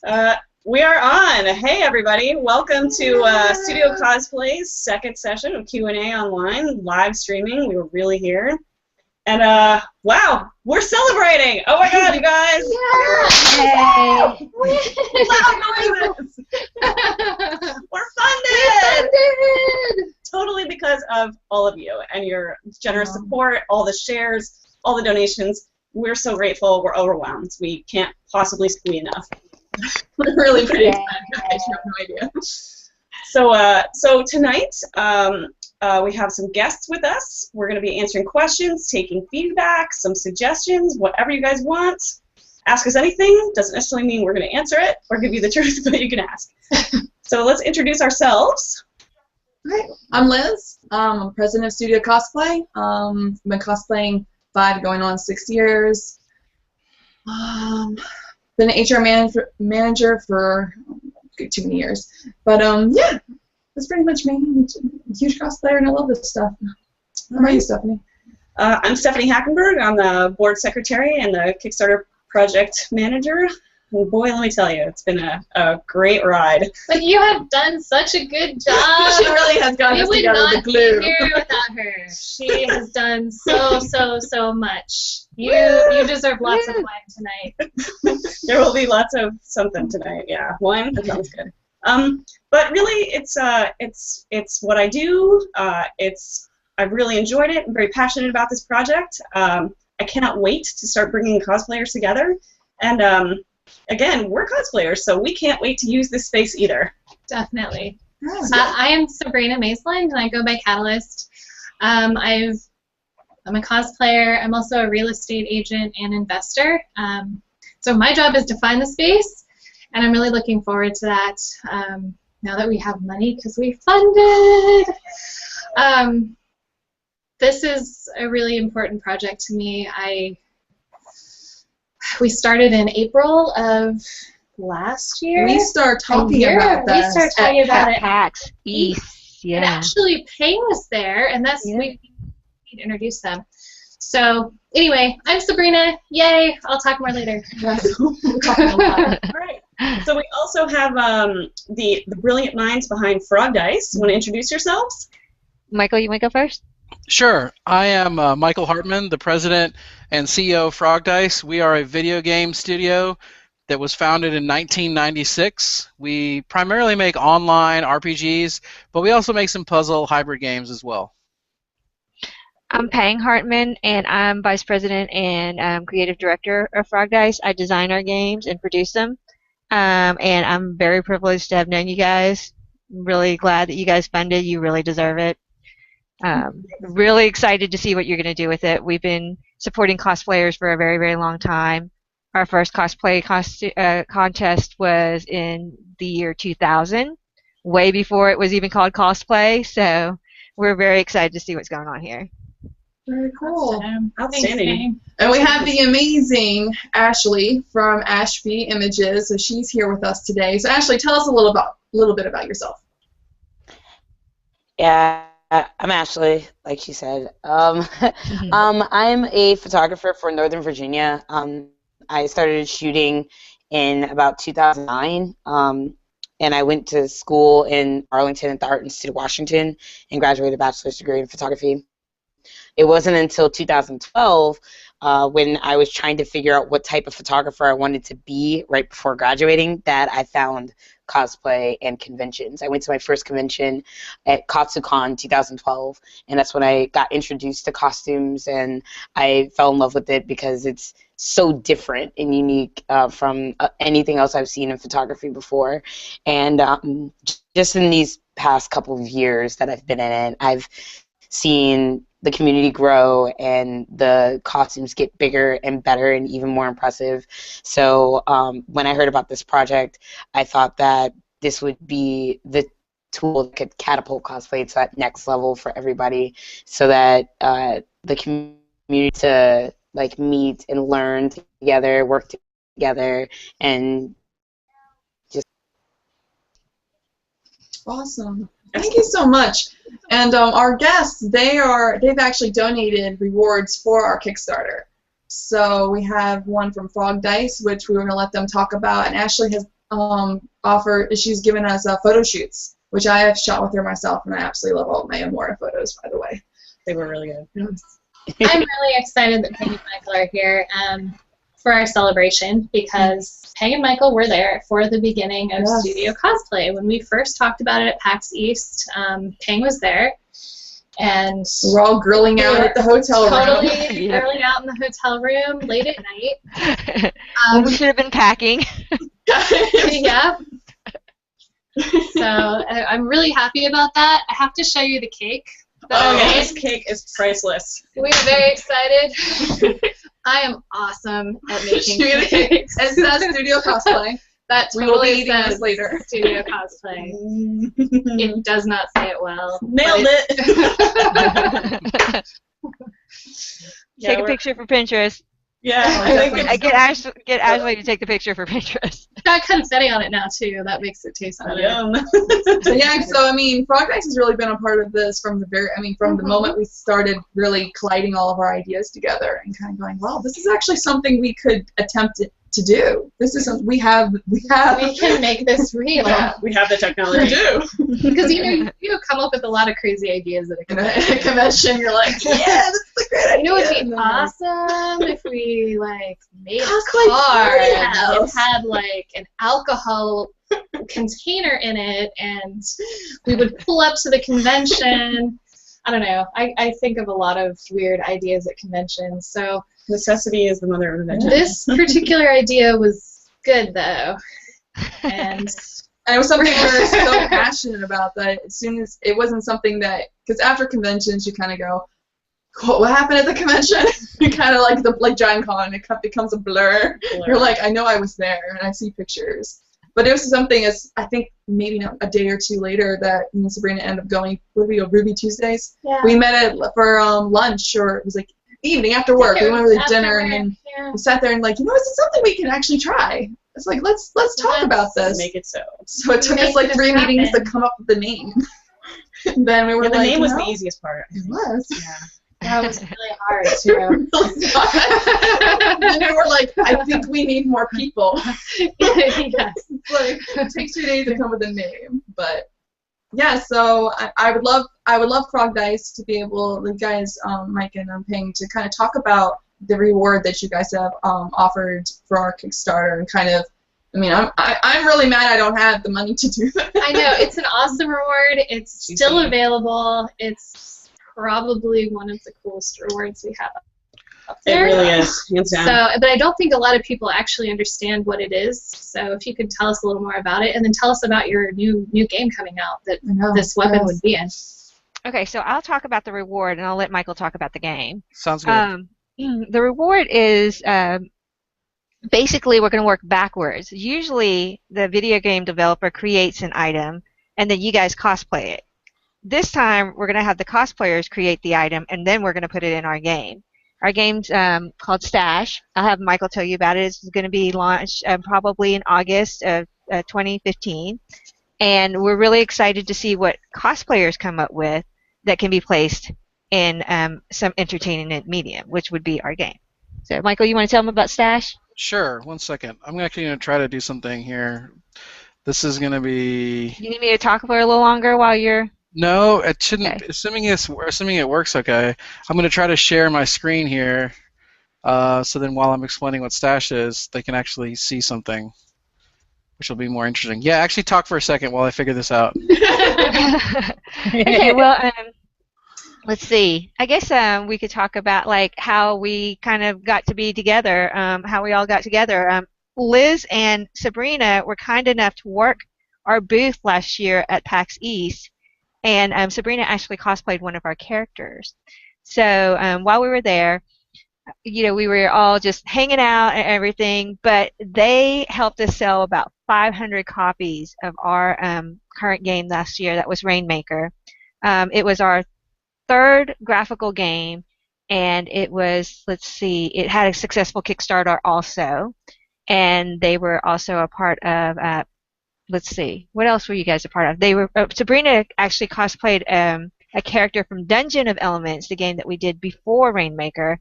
We are on. Hey, everybody. Welcome to Studio Cosplay's second session of Q&A online, live streaming. We were really here. And, wow, we're celebrating. Oh, my God, you guys. Yay! Loud noises. We're funded. Totally because of all of you and your generous support, all the shares, all the donations. We're so grateful. We're overwhelmed. We can't possibly squeeze enough. We're really pretty excited, guys. You have no idea. So tonight we have some guests with us. We're going to be answering questions, taking feedback, some suggestions, whatever you guys want. Ask us anything. Doesn't necessarily mean we're going to answer it or give you the truth, but you can ask. So let's introduce ourselves. Hi, I'm Liz. I'm president of Studio Cosplay. I've been cosplaying 5 going on 6 years. Been an HR manager for too many years. But yeah, that's pretty much me. I'm a huge cosplayer and I love this stuff. How about you, Stephanie? I'm Stephanie Hackenberg. I'm the board secretary and the Kickstarter project manager. Oh boy, let me tell you, it's been a great ride. But you have done such a good job. She really has gotten us together with the glue. We would not be here without her. She has done so much. You deserve lots of wine tonight. There will be lots of something tonight. Yeah, wine. That sounds good. But really, it's what I do. I've really enjoyed it. I'm very passionate about this project. I cannot wait to start bringing cosplayers together. And again, we're cosplayers, so we can't wait to use this space either. Definitely. I am Sabrina Maisland, and I go by Catalyst. I'm a cosplayer. I'm also a real estate agent and investor. So my job is to find the space, and I'm really looking forward to that now that we have money because we funded. This is a really important project to me. We started in April of last year. We start talking about that. We start talking about it. PAX East, yeah. And actually, Payne was there, and that's we need to introduce them. So anyway, I'm Sabrina. Yay! I'll talk more later. We're talking a lot. All right. So we also have the brilliant minds behind Frog Dice. Want to introduce yourselves? Michael, you want to go first? Sure. I am Michael Hartman, the president and CEO of Frog Dice. We are a video game studio that was founded in 1996. We primarily make online RPGs, but we also make some puzzle hybrid games as well. I'm Pang Hartman, and I'm vice president and creative director of Frog Dice. I design our games and produce them, and I'm very privileged to have known you guys. I'm really glad that you guys funded. You really deserve it. Really excited to see what you're going to do with it. We've been supporting cosplayers for a very, very long time. Our first cosplay contest was in the year 2000, way before it was even called cosplay, so we're very excited to see what's going on here. Very cool. Outstanding. And we have the amazing Ashley from Ashby Images, so she's here with us today. So Ashley, tell us a little bit about yourself. Yeah. I'm Ashley, like she said. I'm a photographer for Northern Virginia. I started shooting in about 2009, and I went to school in Arlington at the Art Institute of Washington and graduated a bachelor's degree in photography. It wasn't until 2012 when I was trying to figure out what type of photographer I wanted to be right before graduating that I found cosplay and conventions. I went to my first convention at KatsuCon 2012, and that's when I got introduced to costumes, and I fell in love with it because it's so different and unique from anything else I've seen in photography before. And just in these past couple of years that I've been in it, I've seen the community grow and the costumes get bigger and better and even more impressive. So when I heard about this project, I thought that this would be the tool that could catapult cosplay to that next level for everybody, so that the community to like meet and learn together, work together, and just awesome. Thank you so much. And our guests, they've actually donated rewards for our Kickstarter. So we have one from Frog Dice, which we were going to let them talk about, and Ashley has she's given us photo shoots, which I have shot with her myself, and I absolutely love all of my Amora photos, by the way. They were really good. I'm really excited that Peggy and Michael are here for our celebration, because Peggy and Michael were there for the beginning of Studio Cosplay. When we first talked about it at PAX East, Peng was there. And we're all grilling out at the hotel room. Totally grilling out in the hotel room late at night. We should have been packing. Yeah. So I'm really happy about that. I have to show you the cake. This cake is priceless. We're very excited. I am awesome at making cakes. It says Studio Cosplay. That we will be totally eating this later. Studio Cosplay. It does not say it well. Nailed it. Take a picture for Pinterest. Yeah, I get Ashley to take the picture for Pinterest. Got confetti on it now too. That makes it taste better. So I mean, Frog Dice has really been a part of this from the moment we started really colliding all of our ideas together and kind of going, well, this is actually something we could attempt to do. This is something we can make this real. Yeah, we have the technology. We do. Because you come up with a lot of crazy ideas at a convention. You're like, yeah, this is a great idea. You know, it would be awesome if we made a Cosplay car party and house. it had an alcohol container in it, and we would pull up to the convention. I don't know. I think of a lot of weird ideas at conventions. So necessity is the mother of invention. This particular idea was good, though, and it was something we were so passionate about that as soon as it wasn't something that, because after conventions you kind of go, what happened at the convention? You kind of like Giant Con, it becomes a blur. You're like, I know I was there and I see pictures. But it was something, as I think maybe a day or two later, that me and Sabrina ended up going, where did we go, Ruby Tuesdays? Yeah. We met for lunch, or it was evening after work. We went to dinner, and then we sat there and is it something we can actually try? It's let's talk about this. Make it so. So it took us 3 meetings to come up with the name. And then we were the name was the easiest part. It was. Yeah. That was really hard too. And then we're like, I think we need more people. Yes. It takes 2 days to come with a name, but yeah. So I would love Frog Dice to be able, the guys, Mike and Ping, to kind of talk about the reward that you guys have offered for our Kickstarter, and kind of. I mean, I'm really mad I don't have the money to do that. I know, it's an awesome reward. It's still available. It's probably one of the coolest rewards we have up there. It really is, hands down. So, but I don't think a lot of people actually understand what it is. So if you could tell us a little more about it, and then tell us about your new game coming out that this weapon would be in. Okay, so I'll talk about the reward, and I'll let Michael talk about the game. Sounds good. The reward is basically we're going to work backwards. Usually the video game developer creates an item, and then you guys cosplay it. This time, we're going to have the cosplayers create the item, and then we're going to put it in our game. Our game's called Stash. I'll have Michael tell you about it. It's going to be launched probably in August of 2015. And we're really excited to see what cosplayers come up with that can be placed in some entertainment medium, which would be our game. So, Michael, you want to tell them about Stash? Sure. 1 second. I'm actually going to try to do something here. This is going to be... You need me to talk for a little longer while you're... No, it shouldn't. Okay. Assuming it works okay, I'm going to try to share my screen here, so then while I'm explaining what Stash is, they can actually see something, which will be more interesting. Yeah, actually talk for a second while I figure this out. Okay, well, let's see. I guess we could talk about how we kind of got to be together, how we all got together. Liz and Sabrina were kind enough to work our booth last year at PAX East. And Sabrina actually cosplayed one of our characters. So while we were there, we were all just hanging out and everything, but they helped us sell about 500 copies of our current game last year. That was Rainmaker. It was our 3rd graphical game, and it was, it had a successful Kickstarter also. And they were also a part of what else were you guys a part of? They were Sabrina actually cosplayed a character from Dungeon of Elements, the game that we did before Rainmaker,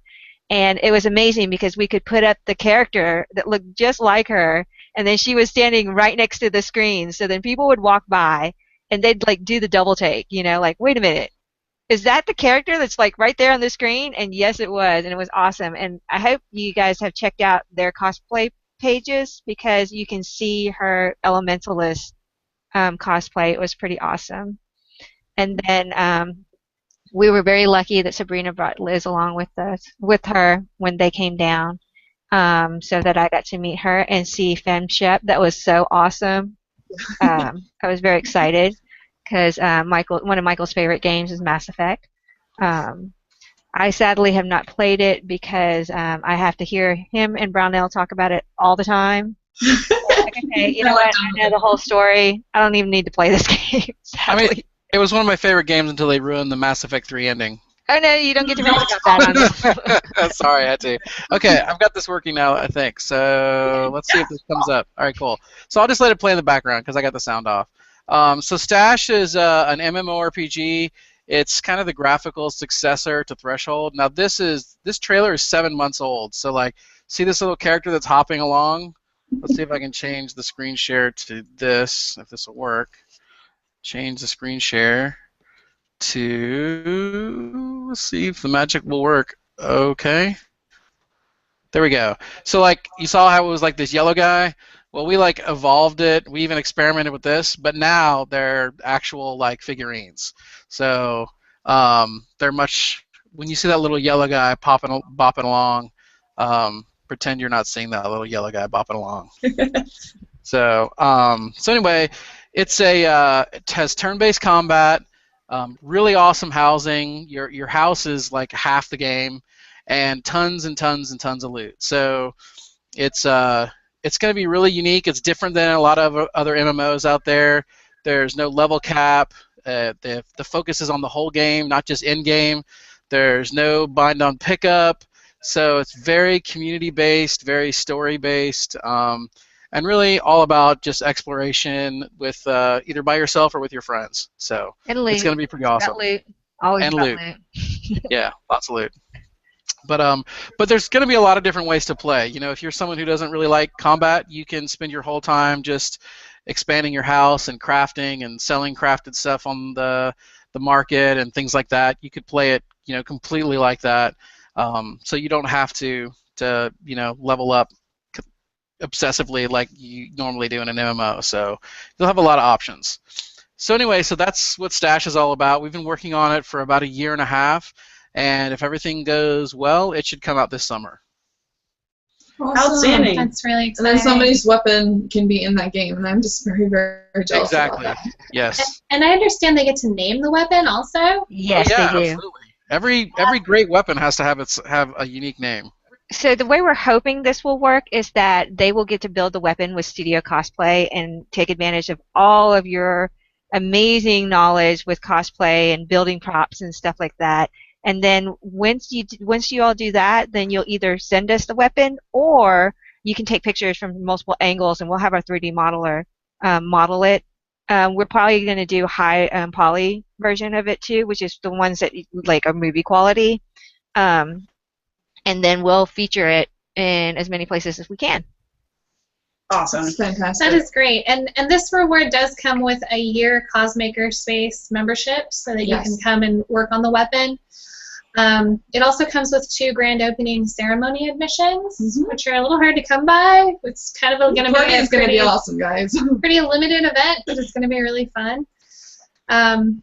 and it was amazing because we could put up the character that looked just like her, and then she was standing right next to the screen. So then people would walk by, and they'd like do the double take, you know, like, wait a minute, is that the character that's like right there on the screen? And yes, it was, and it was awesome. And I hope you guys have checked out their cosplay pages because you can see her Elementalist cosplay. It was pretty awesome. And then we were very lucky that Sabrina brought Liz along with her when they came down, so that I got to meet her and see Fem Shep. That was so awesome. I was very excited because one of Michael's favorite games is Mass Effect. I sadly have not played it because I have to hear him and Brownell talk about it all the time. Like, okay, you know what? I know the whole story. I don't even need to play this game. Sadly. I mean, it was one of my favorite games until they ruined the Mass Effect 3 ending. Oh no, you don't get to talk about that on this. Sorry, I had to. Okay, I've got this working now, I think. So let's see if this comes up. All right, cool. So I'll just let it play in the background because I got the sound off. So Stash is an MMORPG. It's kind of the graphical successor to Threshold. Now this trailer is 7 months old. So like, see this little character that's hopping along? Let's see if I can change the screen share to this, if this will work. Change the screen share to, let's see if the magic will work. Okay. There we go. So like, you saw how it was like this yellow guy? Well, we like evolved it. We even experimented with this, but now they're actual like figurines. So they're much, when you see that little yellow guy bopping along, pretend you're not seeing that little yellow guy bopping along. So anyway, it has turn-based combat, really awesome housing. Your house is like half the game, and tons and tons and tons of loot. So it's going to be really unique. It's different than a lot of other MMOs out there. There's no level cap. The focus is on the whole game, not just in-game. There's no bind on pickup. So it's very community-based, very story-based, and really all about just exploration with either by yourself or with your friends. So it's going to be pretty awesome. Loot. Always and about loot. loot. Yeah, lots of loot. But there's going to be a lot of different ways to play. You know, if you're someone who doesn't really like combat, you can spend your whole time just expanding your house and crafting and selling crafted stuff on the market and things like that. You could play it, you know, completely like that. So you don't have to you know, level up obsessively like you normally do in an MMO. So you'll have a lot of options. So anyway, so that's what Stash is all about. We've been working on it for about 1.5 years. And if everything goes well, it should come out this summer. Awesome. Outstanding. That's really And exciting. then somebody's weapon can be in that game, and I'm just very, very jealous Exactly. about that. Yes. And I understand they get to name the weapon also. Yes, Oh, yeah, they do. absolutely. Every great weapon has to have a unique name. So the way we're hoping this will work is that they will get to build the weapon with Studio Cosplay and take advantage of all of your amazing knowledge with cosplay and building props and stuff like that. And then once you all do that, then you'll either send us the weapon or you can take pictures from multiple angles, and we'll have our 3D modeler model it. We're probably going to do high poly version of it too, which is the ones that like are movie quality. And then we'll feature it in as many places as we can. Awesome. That's fantastic. That is great. And this reward does come with a year Cosmaker Space membership so that Yes. you can come and work on the weapon. It also comes with 2 grand opening ceremony admissions, which are a little hard to come by. It's kind of going to be It's going to be awesome, guys. pretty limited event, but it's going to be really fun. And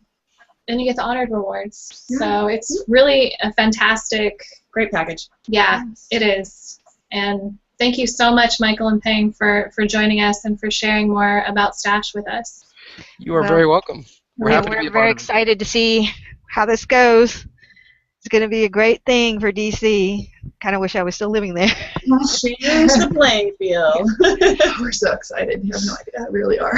you get the honored rewards. So it's really a fantastic, Great package. yeah, it is. And thank you so much, Michael and Peng, for joining us and for sharing more about Stash with us. You are Well, very welcome. We're happy to be We're a part very of it. excited to see how this goes. It's going to be a great thing for DC. Kind of wish I was still living there. Change the playing field. We're so excited. You have no idea. We really are.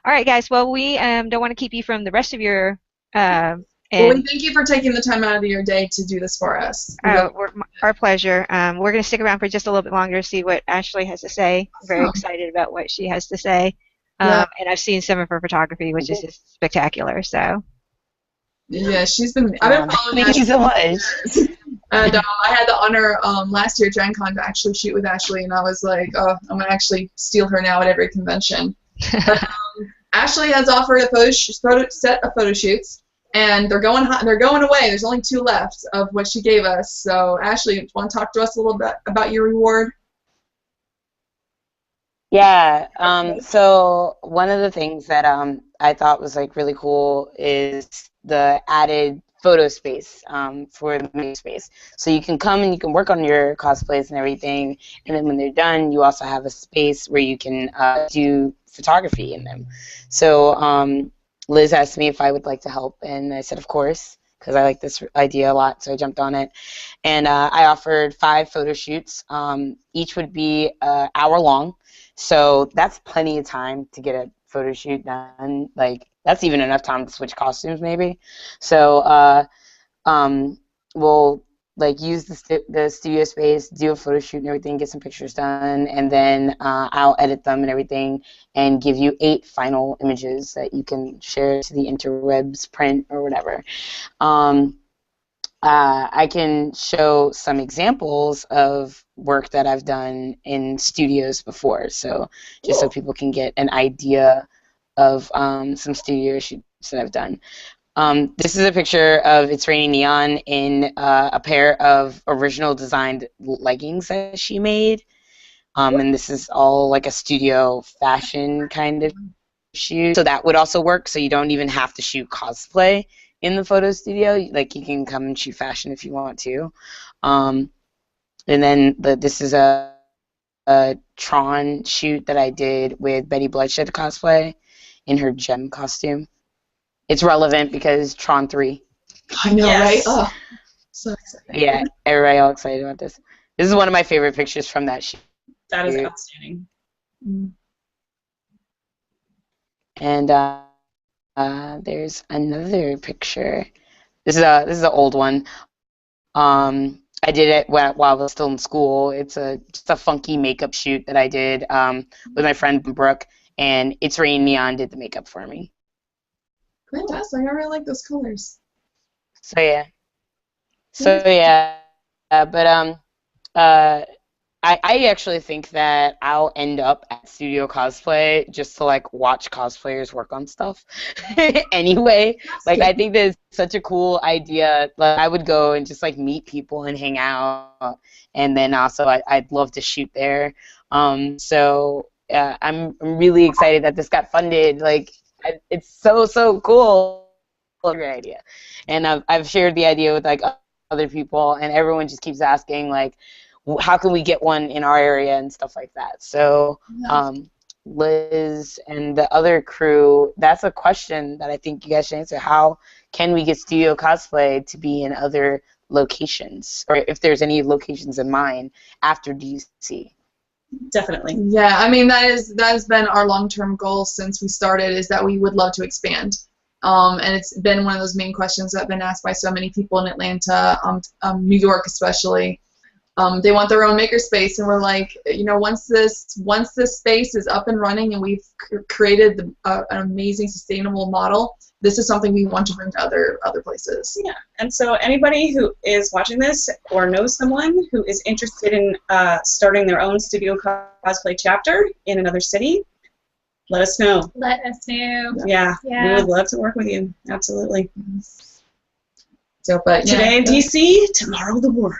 All right, guys. Well, we don't want to keep you from the rest of your Well, and we thank you for taking the time out of your day to do this for us. our pleasure. We're going to stick around for just a little bit longer to see what Ashley has to say. Very Oh. excited about what she has to say. Yeah. And I've seen some of her photography, which is just spectacular. So Yeah, she's been. I've been following Thank you so much. And I had the honor last year at Gen Con to actually shoot with Ashley, and I was like, oh, I'm going to actually steal her now at every convention. But, Ashley has offered a set of photo shoots, and they're going away. There's only 2 left of what she gave us. So, Ashley, you want to talk to us a little bit about your reward? Yeah. So one of the things that I thought was like really cool is the added photo space for the main space. So you can come and you can work on your cosplays and everything, and then when they're done, you also have a space where you can do photography in them. So Liz asked me if I would like to help, and I said of course, because I like this idea a lot, so I jumped on it. And I offered 5 photo shoots. Each would be an hour long, so that's plenty of time to get a photo shoot done. Like, that's even enough time to switch costumes, maybe. So we'll like use the studio space, do a photo shoot and everything, get some pictures done, and then I'll edit them and everything and give you 8 final images that you can share to the interwebs, print, or whatever. I can show some examples of work that I've done in studios before, so just so people can get an idea of some studio shoots that I've done. This is a picture of It's Raining Neon in a pair of original designed leggings that she made. And this is all like a studio fashion kind of shoot. So that would also work, so you don't even have to shoot cosplay in the photo studio. Like, you can come and shoot fashion if you want to. And then this is a Tron shoot that I did with Betty Bloodshed cosplay in her gem costume. It's relevant because Tron 3. I know, right? Oh, so exciting. Yeah, everybody all excited about this. This is one of my favorite pictures from that shoot. That is outstanding. And there's another picture. This is an old one. I did it while I was still in school. It's just a funky makeup shoot that I did with my friend Brooke, and It's Raining Neon did the makeup for me. Fantastic. I really like those colors. So yeah. But I actually think that I'll end up at Studio Cosplay just to like watch cosplayers work on stuff. Anyway, like, I think that's such a cool idea. Like, I would go and just like meet people and hang out, and then also I'd love to shoot there. So I'm really excited that this got funded. Like, it's so cool. Great idea. And I've shared the idea with like other people, and everyone just keeps asking like, how can we get one in our area and stuff like that. So Liz and the other crew, that's a question that I think you guys should answer. How can we get Studio Cosplay to be in other locations, or if there's any locations in mind after DC? Definitely. Yeah, I mean, that has been our long-term goal since we started, is that we would love to expand. And it's been one of those main questions that have been asked by so many people in Atlanta, New York especially. They want their own makerspace, and we're like, you know, once this space is up and running and we've created an amazing sustainable model, this is something we want to bring to other places. Yeah, and so anybody who is watching this or knows someone who is interested in starting their own Studio Cosplay chapter in another city, let us know. Let us know. Yeah, we would love to work with you. Absolutely. So, but today DC, tomorrow the world.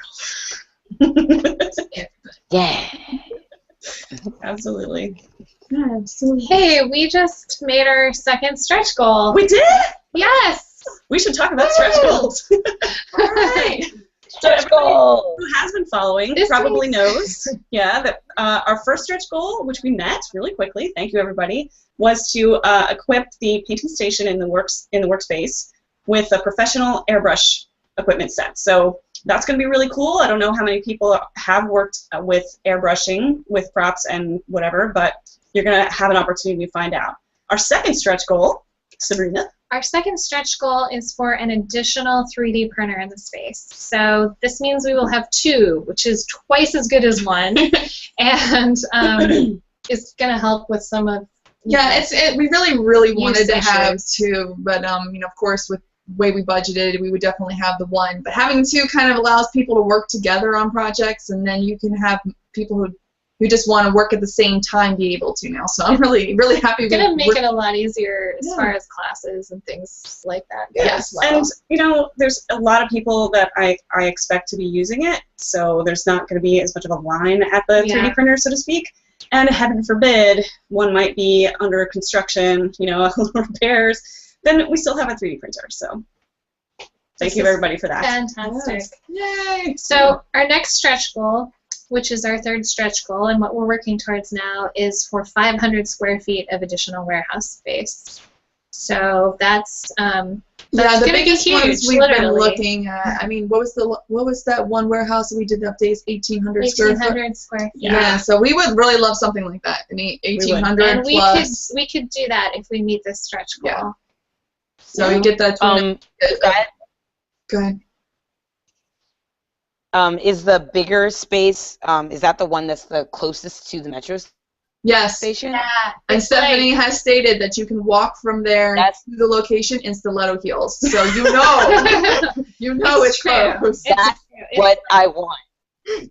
Yeah. Absolutely. Yeah, absolutely. Hey, we just made our second stretch goal. We did? Yes. We should talk about stretch goals. All right. So everybody who has been following probably knows, that our first stretch goal, which we met really quickly, thank you everybody, was to equip the painting station in the workspace with a professional airbrush equipment set. So that's going to be really cool. I don't know how many people have worked with airbrushing with props and whatever, but you're going to have an opportunity to find out. Our second stretch goal, Sabrina. Our second stretch goal is for an additional 3D printer in the space. So this means we will have 2, which is twice as good as 1, and it's going to help with some of. Yeah, we really wanted to have 2, but you know, of course, with way we budgeted, we would definitely have the one. But having two kind of allows people to work together on projects, and then you can have people who just want to work at the same time be able to now. So I'm really, really happy. It's going to make it a lot easier as far as classes and things like that go. Yes, well. And you know, there's a lot of people that I expect to be using it, so there's not going to be as much of a line at the 3D printer, so to speak. And heaven forbid, one might be under construction, you know, repairs, then we still have a 3D printer. So thank you, everybody, for that. Fantastic. Yes. Yay! So our next stretch goal, which is our third stretch goal, and what we're working towards now, is for 500 square feet of additional warehouse space. So that's the biggest ones we've been looking at. I mean, what was that one warehouse that we did the updates? 1,800 square feet. 1,800 square feet. Yeah. So we would really love something like that. I mean, 1,800 and plus. we could do that if we meet this stretch goal. Yeah. So you get that. Go ahead. Is the bigger space, is that the one that's the closest to the metro station? Yeah. And Stephanie has stated that you can walk from there to the location in stiletto heels. So you know it's close. That's what I want.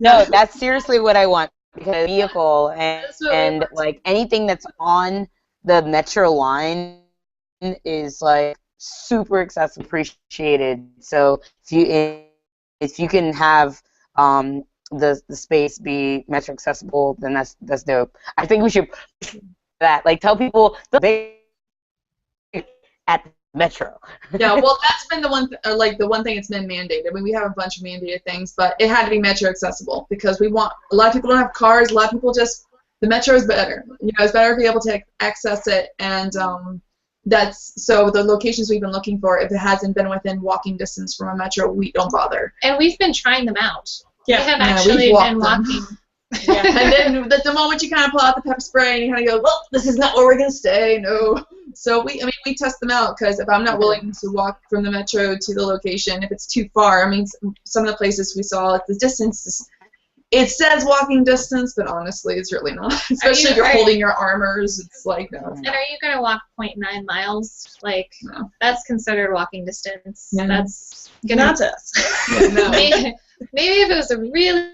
No, that's seriously what I want, because vehicle and like anything that's on the metro line is like super accessible, appreciated. So if you can have the space be metro accessible, then that's dope. I think we should push that. Like, tell people at Metro. Yeah, well, that's been the one thing that's been mandated. I mean, we have a bunch of mandated things, but it had to be Metro accessible, because we want, a lot of people don't have cars. A lot of people just, the Metro is better. You know, it's better to be able to access it, and so the locations we've been looking for, if it hasn't been within walking distance from a Metro, we don't bother. And we've been trying them out. Yeah. We have actually been walking. Yeah. And then the moment you kind of pull out the pepper spray and you kind of go, well, this is not where we're going to stay, no. So we test them out, because if I'm not willing to walk from the Metro to the location, if it's too far, I mean, some of the places we saw, like, the distance is, it says walking distance, but honestly, it's really not. Especially if you're holding your armors, it's like, no. And are you going to walk 0.9 miles? Like, no. That's considered walking distance. Yeah. That's not us. Yeah, no. Maybe if it was a really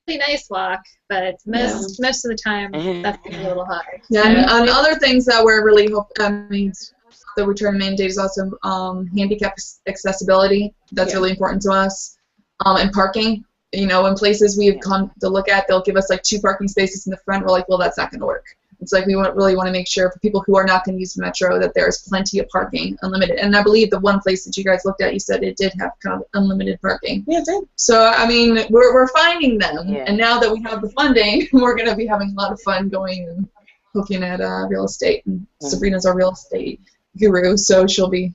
nice walk, but most of the time that's going to be a little hard. Yeah, and other things that we're really that we're trying to mandate is also handicap accessibility. That's really important to us. And parking. You know, in places we've come to look at, they'll give us like 2 parking spaces in the front. We're like, well, that's not going to work. It's like we really want to make sure for people who are not going to use the Metro that there's plenty of parking, unlimited. And I believe the one place that you guys looked at, you said it did have kind of unlimited parking. Yeah, it did. So, I mean, we're finding them. Yeah. And now that we have the funding, we're going to be having a lot of fun going and looking at real estate. And Sabrina's our real estate guru, so she'll be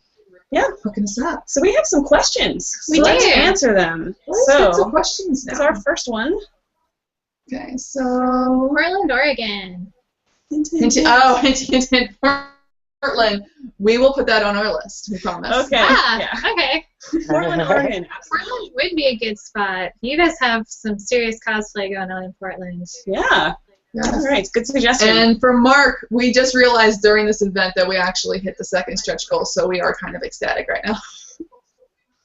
hooking us up. So we have some questions. We do. Let's answer them. Let's get some questions now. This is our first one. Okay, so Portland, Oregon. Hint, Portland. We will put that on our list, we promise. Okay. Okay. Portland, Oregon. Portland would be a good spot. You guys have some serious cosplay going on in Portland. Yeah. Yes. All right, good suggestion. And for Mark, we just realized during this event that we actually hit the second stretch goal, so we are kind of ecstatic right now.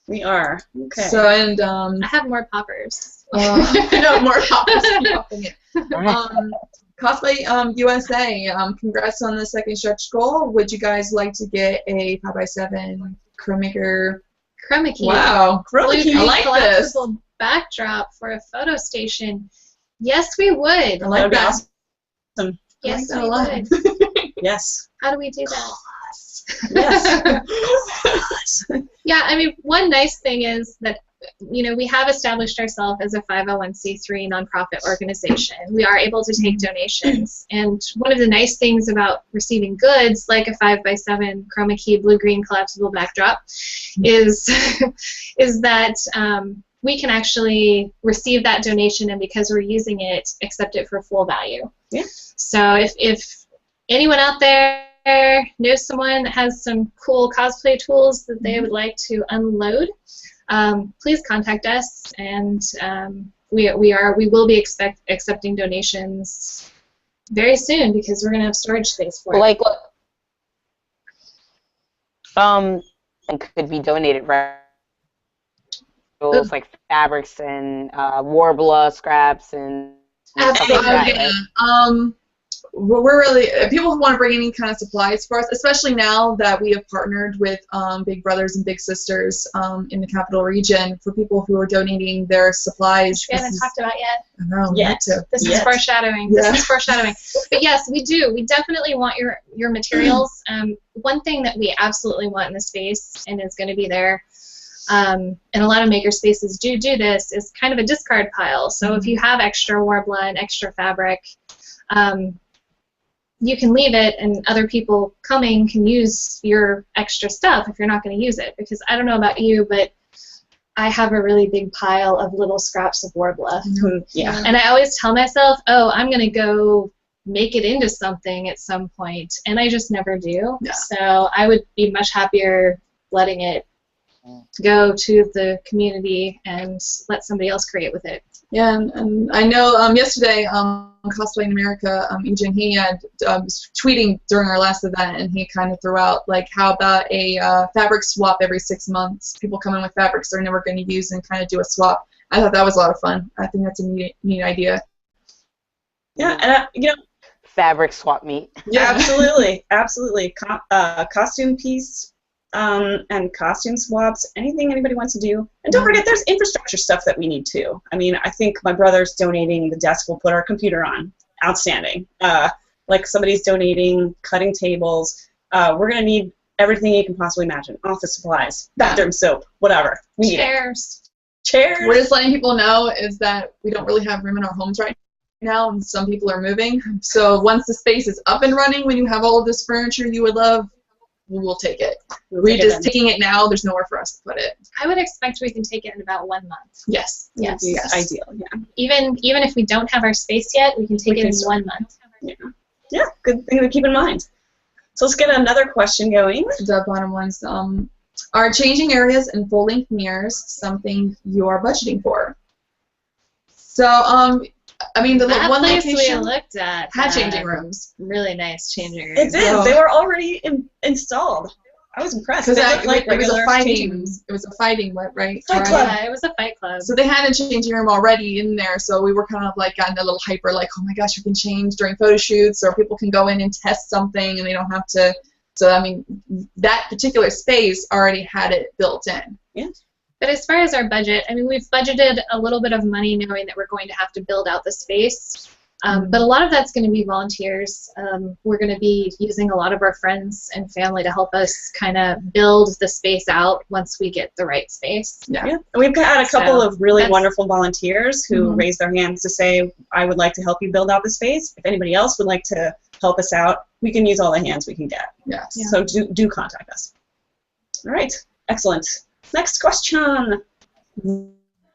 We are. Okay. So, and I have more poppers. More poppers. Cosplay USA, congrats on the second stretch goal. Would you guys like to get a 5x7 chroma key? Wow, chroma key. I like this. Backdrop for a photo station. Yes, we would. I like that. Awesome. Yes, I we like would. Yes. How do we do that? Yes. Yeah, I mean, one nice thing is that, you know, we have established ourselves as a 501c3 nonprofit organization. We are able to take donations, and one of the nice things about receiving goods like a 5x7 chroma key blue-green collapsible backdrop is that we can actually receive that donation, and because we're using it, accept it for full value. Yeah. So if anyone out there knows someone that has some cool cosplay tools that they would like to unload, please contact us, and we will be accepting donations very soon, because we're going to have storage space for it. Like, and could be donated, right? Like fabrics and warbler scraps and stuff like that, right? We're really people who want to bring any kind of supplies for us, especially now that we have partnered with Big Brothers and Big Sisters in the capital region for people who are donating their supplies. Which we haven't talked about yet. I know. This is foreshadowing. Yeah. This is foreshadowing. But yes, we do. We definitely want your materials. One thing that we absolutely want in the space and is going to be there, and a lot of maker spaces do this, is kind of a discard pile. So if you have extra warbler and extra fabric, you can leave it, and other people coming can use your extra stuff if you're not going to use it. Because I don't know about you, but I have a really big pile of little scraps of warbler. Yeah. And I always tell myself, oh, I'm going to go make it into something at some point, and I just never do. Yeah. So I would be much happier letting it go to the community and let somebody else create with it. Yeah, and I know yesterday, Cosplay in America, Eugene, he had was tweeting during our last event, and he kind of threw out, like, how about a fabric swap every 6 months? People come in with fabrics they're never going to use and kind of do a swap. I thought that was a lot of fun. I think that's a neat idea. Yeah, and you know, Fabric swap meet. yeah, absolutely. Costume piece and costume swaps, anything anybody wants to do. And don't forget, there's infrastructure stuff that we need too. I mean, I think my brother's donating the desk we'll put our computer on. Outstanding. Like somebody's donating cutting tables. We're going to need everything you can possibly imagine. Office supplies, bathroom soap, whatever. We need Chairs. Chairs. We're just letting people know is that we don't really have room in our homes right now, and some people are moving. So once the space is up and running, when you have all of this furniture you would love, we'll take it. We're just taking it now. There's nowhere for us to put it. I would expect we can take it in about 1 month. Yes. Yes. Ideal, yeah. Even if we don't have our space yet, we can take it in 1 month. Yeah, good thing to keep in mind. So let's get another question going. The bottom one's, are changing areas and full-length mirrors something you are budgeting for? So, I mean, the That one place location we looked at had changing rooms. Really nice changing It rooms. did. Oh. They were already installed. I was impressed. Because They looked like it was regular a fighting. changing rooms. It was a fighting, right? Fight club. Yeah, it was a fight club. So they had a changing room already in there, so we were kind of like gotten a little hyper, like, oh my gosh, we can change during photo shoots, or people can go in and test something, and they don't have to. So I mean, that particular space already had it built in. Yeah. But as far as our budget, I mean, we've budgeted a little bit of money knowing that we're going to have to build out the space. But a lot of that's going to be volunteers. We're going to be using a lot of our friends and family to help us kind of build the space out once we get the right space. Yeah. Yeah. And we've had a couple of really that's- wonderful volunteers who raised their hands to say, I would like to help you build out the space. If anybody else would like to help us out, we can use all the hands we can get. Yes. Yeah. So do contact us. All right. Excellent. Next question.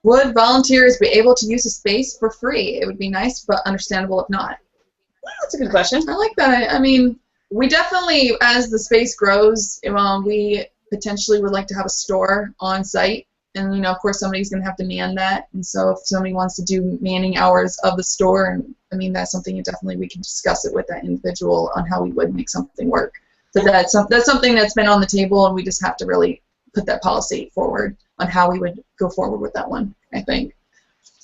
Would volunteers be able to use the space for free? It would be nice, but understandable if not. Well, that's a good question. I like that. I mean, we definitely, as the space grows, we potentially would like to have a store on site. And, you know, of course, somebody's going to have to man that. And so if somebody wants to do manning hours of the store, and I mean, that's something that definitely we can discuss it with that individual on how we would make something work. But that's something that's been on the table, and we just have to really put that policy forward on how we would go forward with that one, I think.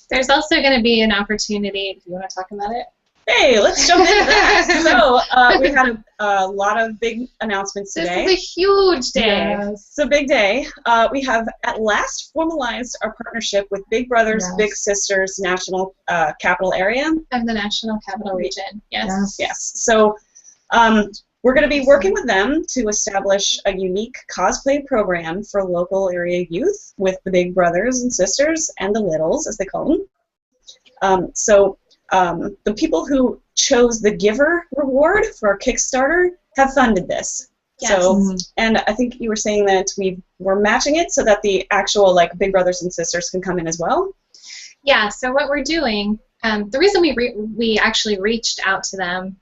There's also going to be an opportunity. Do you want to talk about it? Hey, let's jump into that. So we had a lot of big announcements today. This is a huge day. It's a big day. We have at last formalized our partnership with Big Brothers, Yes. Big Sisters National Capital Area. Of the National Capital Region. Yes. Yes. So we're going to be working with them to establish a unique cosplay program for local area youth with the Big Brothers and Sisters and the Littles, as they call them. The people who chose the Giver Reward for our Kickstarter have funded this. Yes. So, and I think you were saying that we're matching it so that the actual Big Brothers and Sisters can come in as well. Yeah. So what we're doing, the reason we actually reached out to them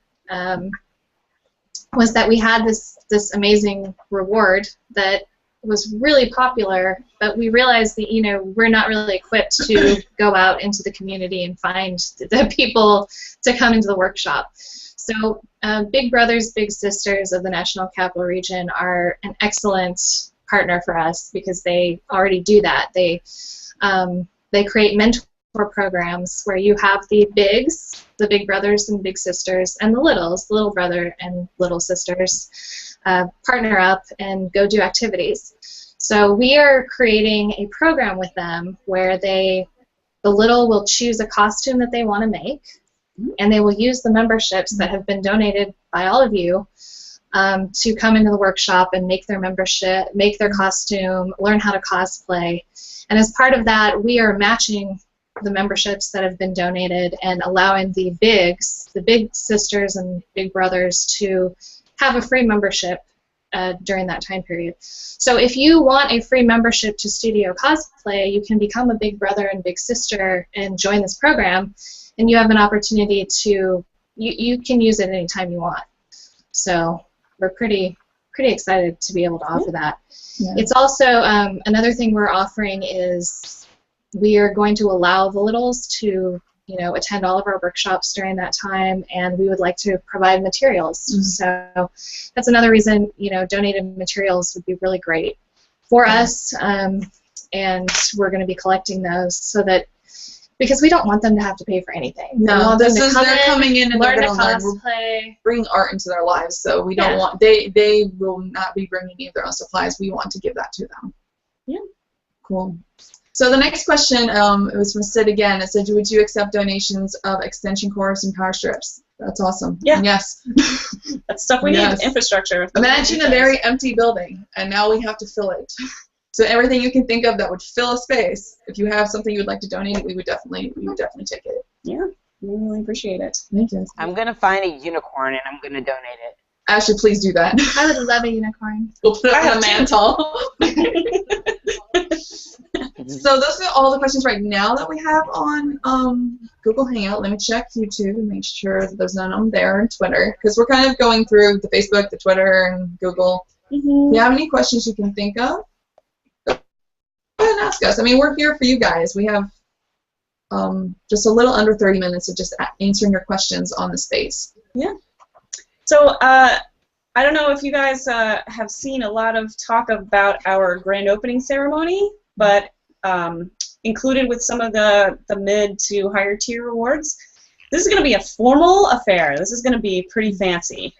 was that we had this amazing reward that was really popular, but we realized that we're not really equipped to go out into the community and find the people to come into the workshop. So Big Brothers, Big Sisters of the National Capital Region are an excellent partner for us because they already do that. They create mentor programs where you have the bigs, the big brothers and big sisters, and the littles, the little brother and little sisters, partner up and go do activities. So we are creating a program with them where the little will choose a costume that they want to make, and they will use the memberships that have been donated by all of you to come into the workshop and make their membership, make their costume, learn how to cosplay. And as part of that, we are matching the memberships that have been donated and allowing the bigs, the big sisters and big brothers, to have a free membership during that time period. So if you want a free membership to Studio Cosplay, you can become a big brother and big sister and join this program, and you have an opportunity to, you can use it anytime you want. So we're pretty excited to be able to offer that. Yeah. It's also, another thing we're offering is we are going to allow the littles to, you know, attend all of our workshops during that time, and we would like to provide materials. So that's another reason, you know, donated materials would be really great for us, and we're going to be collecting those so that, because we don't want them to have to pay for anything. No, they're coming in and learn they're to going to cosplay, bring art into their lives. So we don't want, they will not be bringing any of their own supplies. We want to give that to them. Yeah. Cool. So the next question, it was from Sid again. It said, would you accept donations of extension cords and power strips? That's awesome. Yeah. And yes. That's stuff we need, infrastructure. Imagine a very empty building, and now we have to fill it. So everything you can think of that would fill a space, if you have something you would like to donate, we would definitely take it. Yeah, we really appreciate it. Thank you. I'm going to find a unicorn, and I'm going to donate it. Ashley, please do that. I would love a unicorn. We'll put it on the mantle. So those are all the questions right now that we have on Google Hangout. Let me check YouTube and make sure that there's none on there, and Twitter, because we're kind of going through the Facebook, the Twitter, and Google. If you have any questions you can think of, go ahead and ask us. I mean, we're here for you guys. We have just a little under 30 minutes of just answering your questions on the space. Yeah. So I don't know if you guys have seen a lot of talk about our grand opening ceremony, but included with some of the mid to higher tier rewards, this is going to be a formal affair. This is going to be pretty fancy.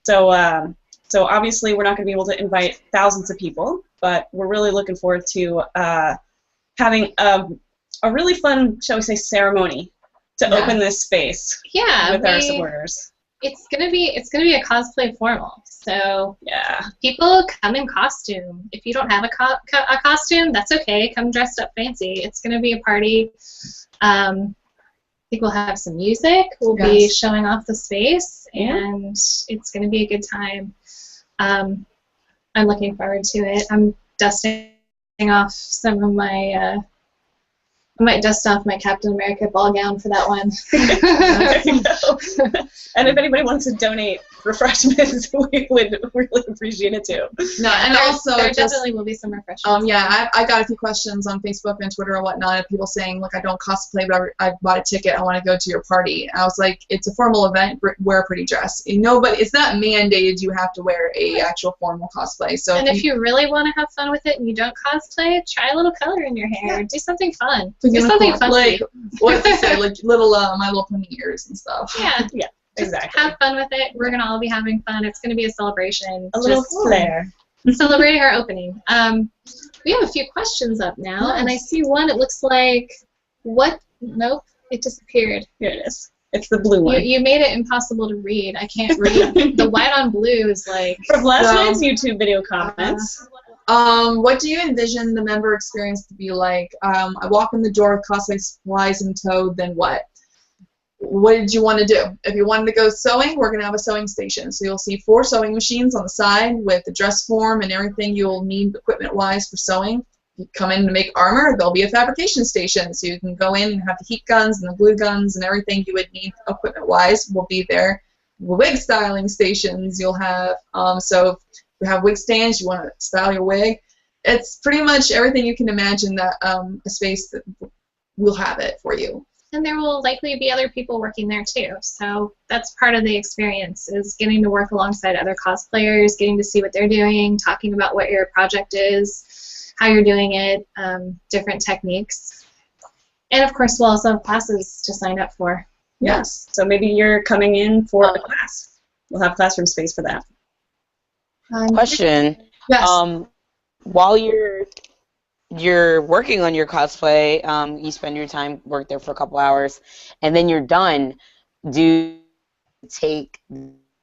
So so obviously we're not going to be able to invite thousands of people, but we're really looking forward to having a really fun, shall we say, ceremony to open this space with our supporters. It's gonna be a cosplay formal. So people come in costume. If you don't have a costume, that's okay. Come dressed up fancy. It's gonna be a party. I think we'll have some music. We'll be showing off the space, and it's gonna be a good time. I'm looking forward to it. I'm dusting off some of my. I might dust off my Captain America ball gown for that one. There you go. And if anybody wants to donate refreshments, we would really appreciate it too. No, and also there definitely will be some refreshments. Yeah, I got a few questions on Facebook and Twitter and whatnot of people saying, look, I don't cosplay, but I bought a ticket. I want to go to your party. And I was like, it's a formal event. Wear a pretty dress. No, but it's not mandated you have to wear a actual formal cosplay. So and if you really want to have fun with it and you don't cosplay, try a little color in your hair. Do something fun. Do something fun. Like what to say, like little My Little Pony ears and stuff. Yeah. Yeah. Exactly. Have fun with it. We're gonna all be having fun. It's gonna be a celebration. A little flair. Celebrating our opening. We have a few questions up now, and I see one. It looks like what? Nope, it disappeared. Here it is. It's the blue one. You made it impossible to read. I can't read. The white on blue is like. From last night's YouTube video comments. What do you envision the member experience to be like? I walk in the door with cosplay supplies in tow, then what? What did you want to do? If you wanted to go sewing, we're going to have a sewing station. So you'll see 4 sewing machines on the side with the dress form and everything you'll need equipment-wise for sewing. If you come in to make armor, there'll be a fabrication station. So you can go in and have the heat guns and the glue guns and everything you would need equipment-wise will be there. Wig styling stations you'll have. So if you have wig stands, you want to style your wig. It's pretty much everything you can imagine that a space that will have it for you. And there will likely be other people working there too. So that's part of the experience, is getting to work alongside other cosplayers, getting to see what they're doing, talking about what your project is, how you're doing it, different techniques. And of course, we'll also have classes to sign up for. Yes. So maybe you're coming in for a class. We'll have classroom space for that. Question. Yes. While you're working on your cosplay, you spend your time, work there for a couple hours, and then you're done. Do you take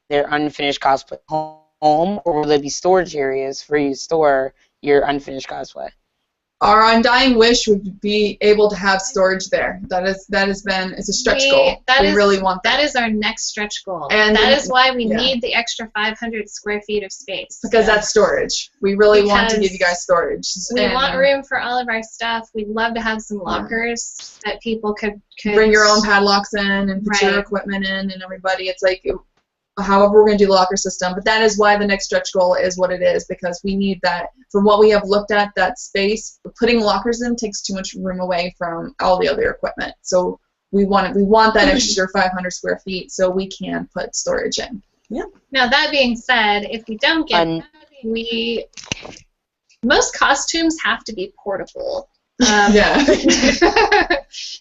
their unfinished cosplay home, or will there be storage areas for you to store your unfinished cosplay? Our undying wish would be able to have storage there. It's a stretch goal. We really want that. That is our next stretch goal. And that is why we need the extra 500 square feet of space. Because that's storage. We really want to give you guys storage. We want room for all of our stuff. We'd love to have some lockers that people could bring your own padlocks in and put your equipment in, and everybody. It's like, however we're going to do the locker system. But that is why the next stretch goal is what it is, because we need that. From what we have looked at, that space, putting lockers in takes too much room away from all the other equipment. So we want that extra 500 square feet so we can put storage in. Yeah. Now, that being said, if we don't get most costumes have to be portable. Yeah.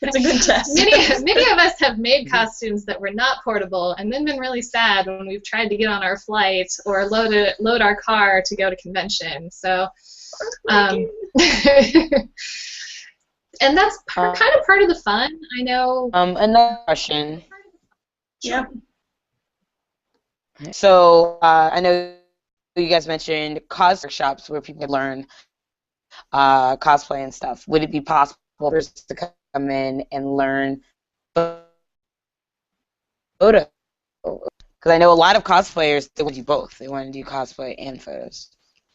It's a good test. Many of us have made costumes that were not portable and then been really sad when we've tried to get on our flight or load our car to go to convention. So, and that's kind of part of the fun. I know. Another question. Yeah. So I know you guys mentioned cos workshops where people can learn cosplay and stuff. Would it be possible for us to come in and learn photo? Because I know a lot of cosplayers, they want to do both. They want to do cosplay and photos.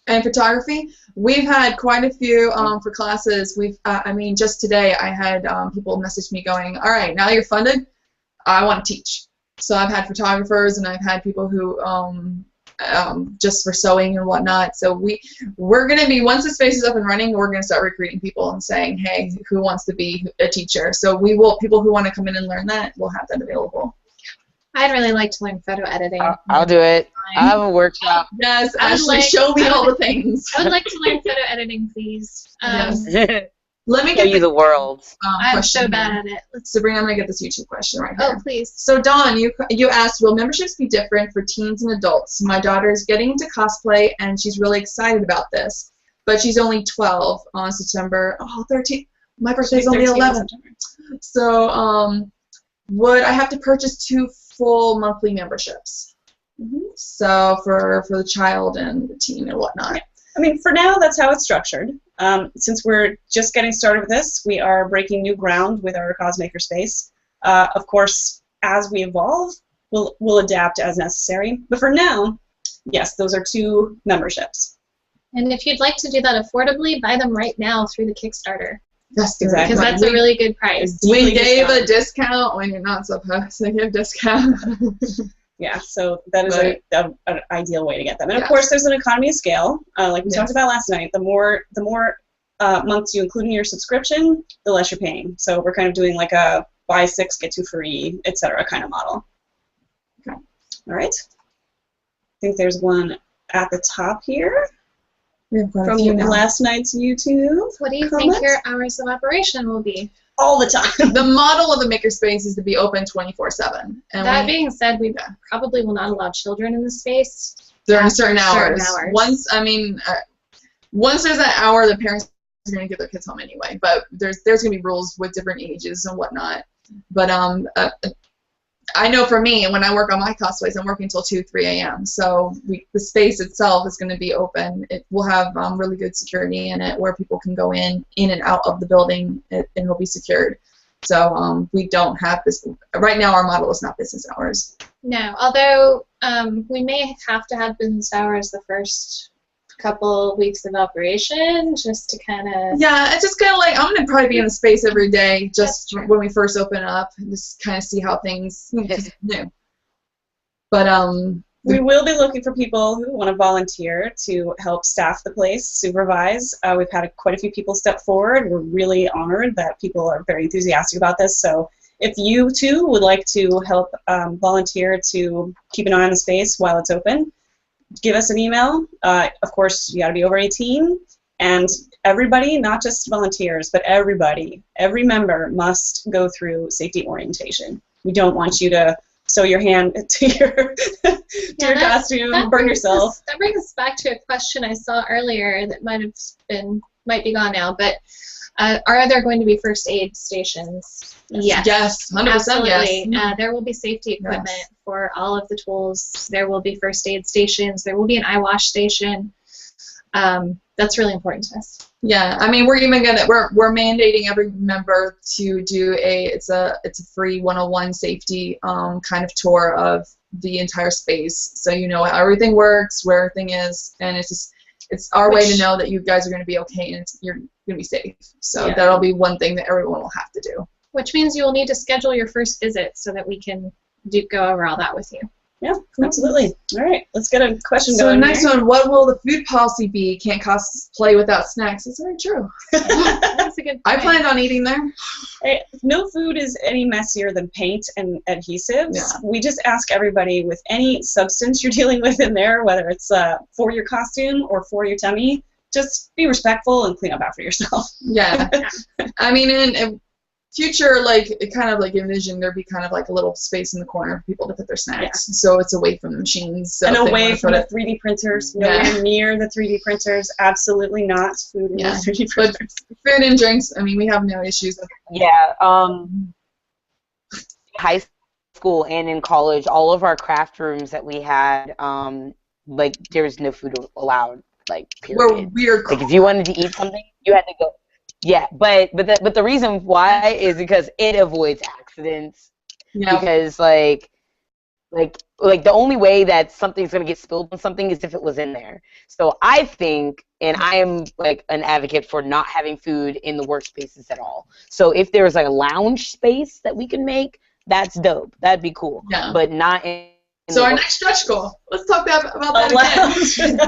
And photography, we've had quite a few for classes. I mean, just today I had people message me going, all right, now that you're funded, I want to teach. So I've had photographers and I've had people who just for sewing and whatnot. So we're going to be, once the space is up and running, we're going to start recruiting people and saying, hey, who wants to be a teacher? So people who want to come in and learn that, we'll have that available. I'd really like to learn photo editing. I'll do it. I have a workshop. Yes, Ashley, show me all the things. I would like to learn photo editing, please. Yes. Let me Show get you the world. I'm so bad at it. Sabrina, I'm going to get this YouTube question right here. Oh, please. So, Dawn, you asked, will memberships be different for teens and adults? My daughter's getting into cosplay, and she's really excited about this. But she's only 12 on September 13th. My birthday's only 11th. So, would I have to purchase 2 full monthly memberships? So, for the child and the teen and whatnot. Yeah. I mean, for now, that's how it's structured. Since we're just getting started with this, we are breaking new ground with our Cosmaker space. Of course, as we evolve, we'll adapt as necessary. But for now, yes, those are 2 memberships. And if you'd like to do that affordably, buy them right now through the Kickstarter. That's exactly. Because that's a really good price. We gave a discount when you're not supposed to give discount. Yeah, so that is an ideal way to get them. And of course, there's an economy of scale. Like we talked about last night, the more months you include in your subscription, the less you're paying. So we're kind of doing like a buy 6, get 2 free, etc. kind of model. Okay. All right. I think there's one at the top here from last night's YouTube. What do you think your hours of operation will be? All the time. The model of the makerspace is to be open 24/7. That being said, we probably will not allow children in the space during certain hours. Once there's that hour, the parents are going to get their kids home anyway. But there's going to be rules with different ages and whatnot. But I know for me, when I work on my cosplays, I'm working until 2, 3 a.m. So the space itself is going to be open. It will have really good security in it where people can go in and out of the building, and it'll be secured. So we don't have this. Right now, our model is not business hours. No, although we may have to have business hours the first couple weeks of operation just to kind of... Yeah, it's just kind of like, I'm going to probably be in the space every day just when we first open up and just kind of see how things new. But we will be looking for people who want to volunteer to help staff the place, supervise. We've had quite a few people step forward. We're really honored that people are very enthusiastic about this. So If you too would like to help volunteer to keep an eye on the space while it's open, give us an email. Of course, you got to be over 18, and everybody, not just volunteers, but everybody, every member must go through safety orientation. We don't want you to sew your hand to your costume, burn yourself. That brings us back to a question I saw earlier that might be gone now, but are there going to be first aid stations? Yes. Yes, 100% absolutely. yes. There will be safety equipment for all of the tools. There will be first aid stations. There will be an eye wash station. That's really important to us. Yeah, I mean, we're mandating every member to do it's a free 101 safety kind of tour of the entire space, so you know how everything works, where everything is, and it's our way to know that you guys are going to be okay and you're going to be safe. So that'll be one thing that everyone will have to do. Which means you will need to schedule your first visit so that we can go over all that with you. Yeah, absolutely. All right, let's get a question going. going. So next one, what will the food policy be? Can't cosplay without snacks. That's very true. That's a good point. I planned on eating there. Right. No food is any messier than paint and adhesives. Yeah. We just ask everybody with any substance you're dealing with in there, whether it's for your costume or for your tummy, just be respectful and clean up after yourself. Yeah. I mean, in future, like, it kind of like envision there'd be kind of like a little space in the corner for people to put their snacks, so it's away from the machines. So and away from the 3D printers, nowhere near the 3D printers, absolutely not food in the 3D printers. But food and drinks, I mean, we have no issues with high school and in college, all of our craft rooms that we had, like, there's no food allowed, like, period. Like, if you wanted to eat something, you had to go. Yeah, but the reason why is because it avoids accidents. Yeah. Because like the only way that something's gonna get spilled on something is if it was in there. So I think, and I am like an advocate for not having food in the workspaces at all. So if there's like a lounge space that we can make, that's dope. That'd be cool. Yeah. But not in. So our next stretch goal. Let's talk about that again.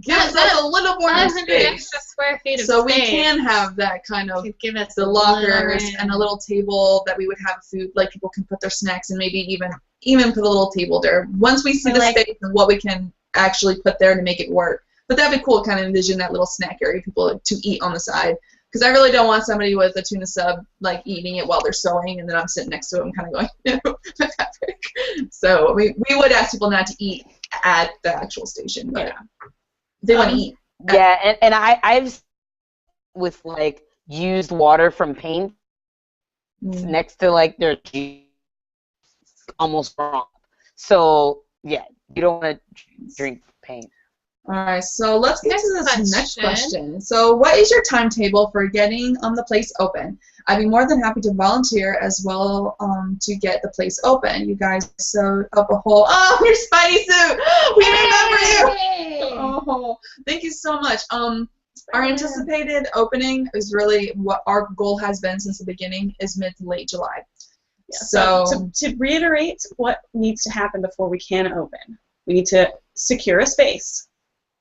Give us a little more space. Extra square feet of so space. We can have that kind of give us the lockers and a little table that we would have food, like people can put their snacks and maybe even put a little table there. Once we see the space and what we can actually put there to make it work. But that'd be cool. Kind of envision that little snack area people to eat on the side. Because I really don't want somebody with a tuna sub like eating it while they're sewing, and then I'm sitting next to them kind of going, no, Patrick. So we would ask people not to eat at the actual station, but they want to eat. Yeah, and I've with like used water from paint next to like their almost wrong. So yeah, you don't want to drink paint. All right, so let's get to this next question. So what is your timetable for getting the place open? I'd be more than happy to volunteer as well to get the place open. You guys sewed up a whole, your Spidey suit! We remember you! Oh, thank you so much. Our anticipated opening is really what our goal has been since the beginning, is mid to late July. Yeah, so to reiterate what needs to happen before we can open, we need to secure a space.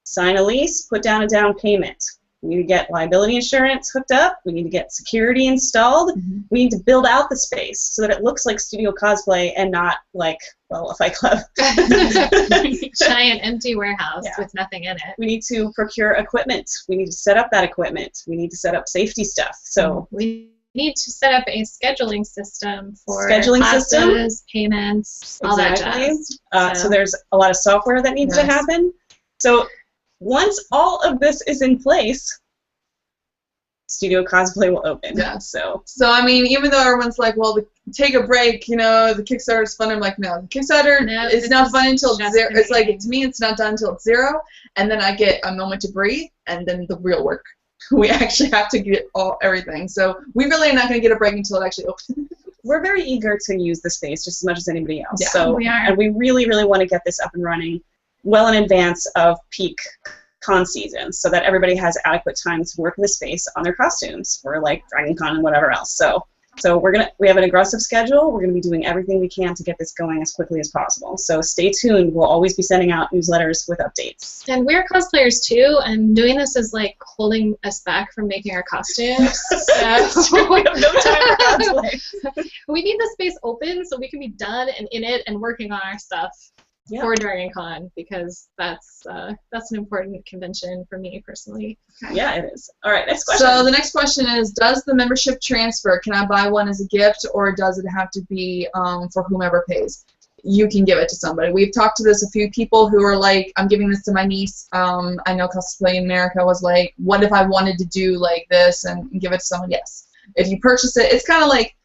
Sign a lease, put down a down payment. We need to get liability insurance hooked up. We need to get security installed. Mm-hmm. We need to build out the space so that it looks like Studio Cosplay and not like, well, a Fight Club. Giant empty warehouse with nothing in it. We need to procure equipment. We need to set up that equipment. We need to set up safety stuff. So we need to set up a scheduling system for classes, payments, all that jazz. So there's a lot of software that needs to happen. So once all of this is in place, Studio Cosplay will open. Yeah. So I mean, even though everyone's like, well, take a break, you know, the Kickstarter's fun. I'm like, no, the Kickstarter is not fun until zero. It's like, to me, it's not done until it's zero, and then I get a moment to breathe, and then the real work. We actually have to get everything. So we really are not going to get a break until it actually opens. We're very eager to use the space just as much as anybody else. Yeah, so we are. And we really, really want to get this up and running well in advance of peak con season so that everybody has adequate time to work in the space on their costumes for like Dragon Con and whatever else. So So we have an aggressive schedule. We're gonna be doing everything we can to get this going as quickly as possible. So stay tuned. We'll always be sending out newsletters with updates. And we're cosplayers too, and doing this is like holding us back from making our costumes. So We have no time for cosplay. we need the space open so we can be done and in it and working on our stuff for Dragon Con, because that's an important convention for me personally. Yeah, it is. All right, next question. So the next question is, does the membership transfer? Can I buy one as a gift, or does it have to be for whomever pays? You can give it to somebody. We've talked to this a few people who are like, I'm giving this to my niece. I know Cosplay in America was like, what if I wanted to do like this and give it to someone? Yes. If you purchase it, it's kind of like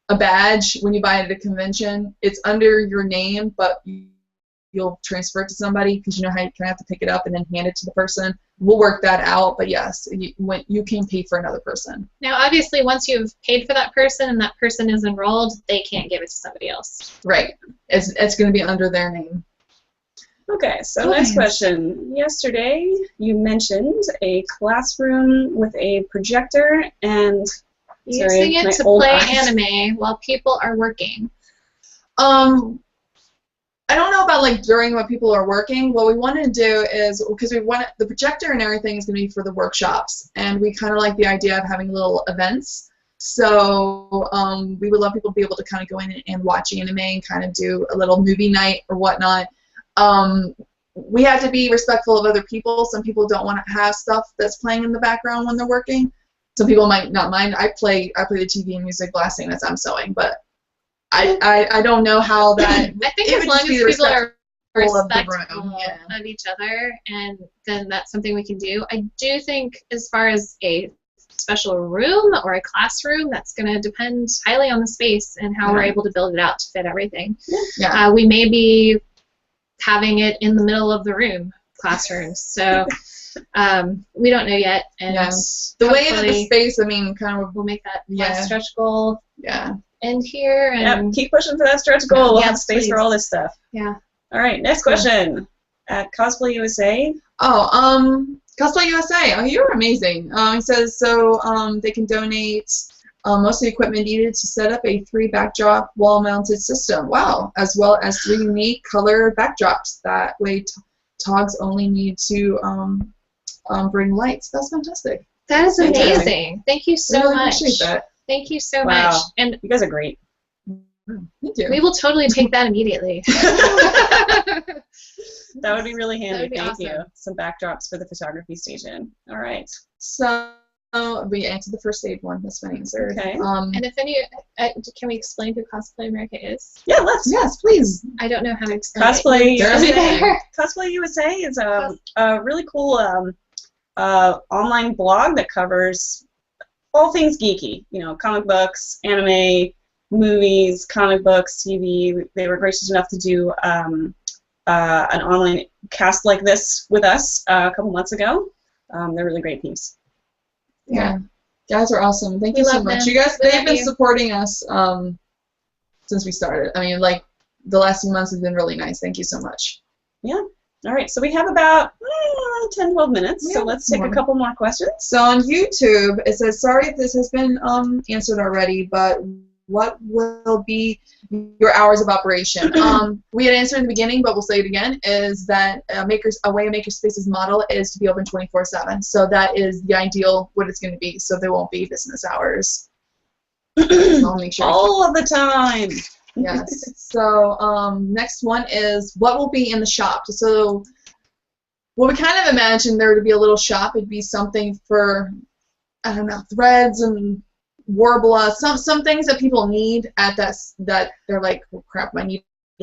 a badge when you buy it at a convention. It's under your name, but you'll transfer it to somebody because you know how you kind of have to pick it up and then hand it to the person. We'll work that out, but yes, you can pay for another person. Now, obviously, once you've paid for that person and that person is enrolled, they can't give it to somebody else. Right. It's going to be under their name. Okay, so next question. Yesterday, you mentioned a classroom with a projector and using it to play anime while people are working. I don't know about like during when people are working. What we want to do is, because we want the projector and everything is going to be for the workshops, and we kind of like the idea of having little events. So we would love people to be able to kind of go in and watch anime and kind of do a little movie night or whatnot. We have to be respectful of other people. Some people don't want to have stuff that's playing in the background when they're working. Some people might not mind. I play the TV and music blasting as I'm sewing, but I don't know how that. I think as long as people are respectful yeah. of each other, and then that's something we can do. I do think as far as a special room or a classroom, that's going to depend highly on the space and how we're able to build it out to fit everything. Yeah. We may be having it in the middle of the room, classrooms. So we don't know yet. And the way that the space, I mean, kind of we'll make that last stretch goal. Yeah. End here. And keep pushing for that stretch goal. We'll have space please. for all this stuff. Yeah. All right, next question. At Cosplay USA. Cosplay USA. Oh, you're amazing. He says they can donate most of the equipment needed to set up a 3 backdrop wall-mounted system. Wow, as well as 3 unique color backdrops. That way, Togs only need to bring lights. That's fantastic. That is amazing. Thank you so much. Appreciate that. Thank you so much. And you guys are great. Thank you. We will totally take that immediately. That would be really handy. Be Thank awesome. you. Some backdrops for the photography station. All right. So we answered the first aid one. That's been answered. Okay. And if any, can we explain who Cosplay America is? Yeah, let's. Yes, please. I don't know how to explain Cosplay it. USA. Cosplay USA is a really cool online blog that covers all things geeky. You know, comic books, anime, movies, comic books, TV. They were gracious enough to do an online cast like this with us a couple months ago. They're really great peeps. Yeah. Guys are awesome. Thank you so much. them. You guys, We they've love been you. supporting us since we started. I mean, like, the last few months have been really nice. Thank you so much. Yeah. All right. So we have about 10, 12 minutes. So let's take a couple more questions. So on YouTube, it says, sorry if this has been answered already, but what will be your hours of operation? We had answered in the beginning, but we'll say it again, is that a way a Makerspace's model is to be open 24/7. So that is the ideal what it's going to be. So there won't be business hours. I'll make sure. All of the time. Yes. So next one is what will be in the shop. So what we kind of imagined there to be a little shop. It'd be something for, I don't know, threads and Warbler, some things that people need at that they're like, oh, crap, my needle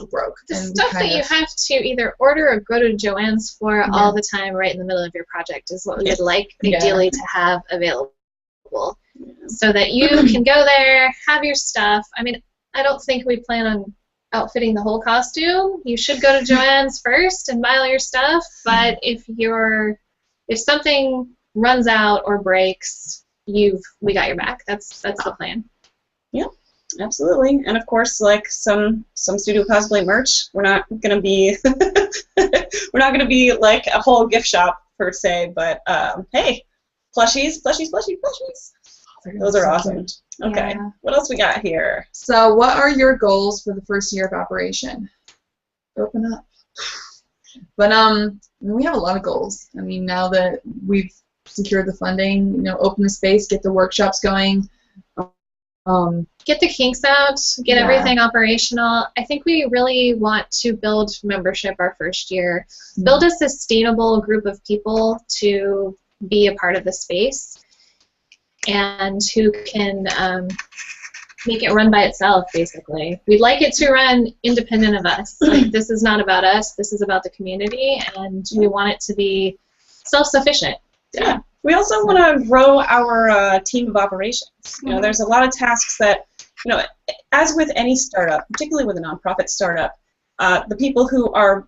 broke. The And stuff that you have to either order or go to Joann's for all the time right in the middle of your project is what we would like ideally to have available. So that you can go there, have your stuff. I mean, I don't think we plan on outfitting the whole costume. You should go to Joann's first and buy all your stuff, but if something runs out or breaks, we got your back. That's the plan. Yeah, absolutely. And of course, like some studio cosplay merch, we're not gonna be like a whole gift shop per se, but hey, plushies. Those are awesome. Okay. Yeah. What else we got here? So, what are your goals for the first year of operation? Open up. But we have a lot of goals. I mean, now that we've secured the funding, you know, open the space, get the workshops going. Get the kinks out, get everything operational. I think we really want to build membership our first year, build a sustainable group of people to be a part of the space, and who can make it run by itself, basically. We'd like it to run independent of us. Like, this is not about us, this is about the community, and we want it to be self-sufficient. Yeah. We also want to grow our team of operations. You know, there's a lot of tasks that, you know, as with any startup, particularly with a nonprofit startup, the people who are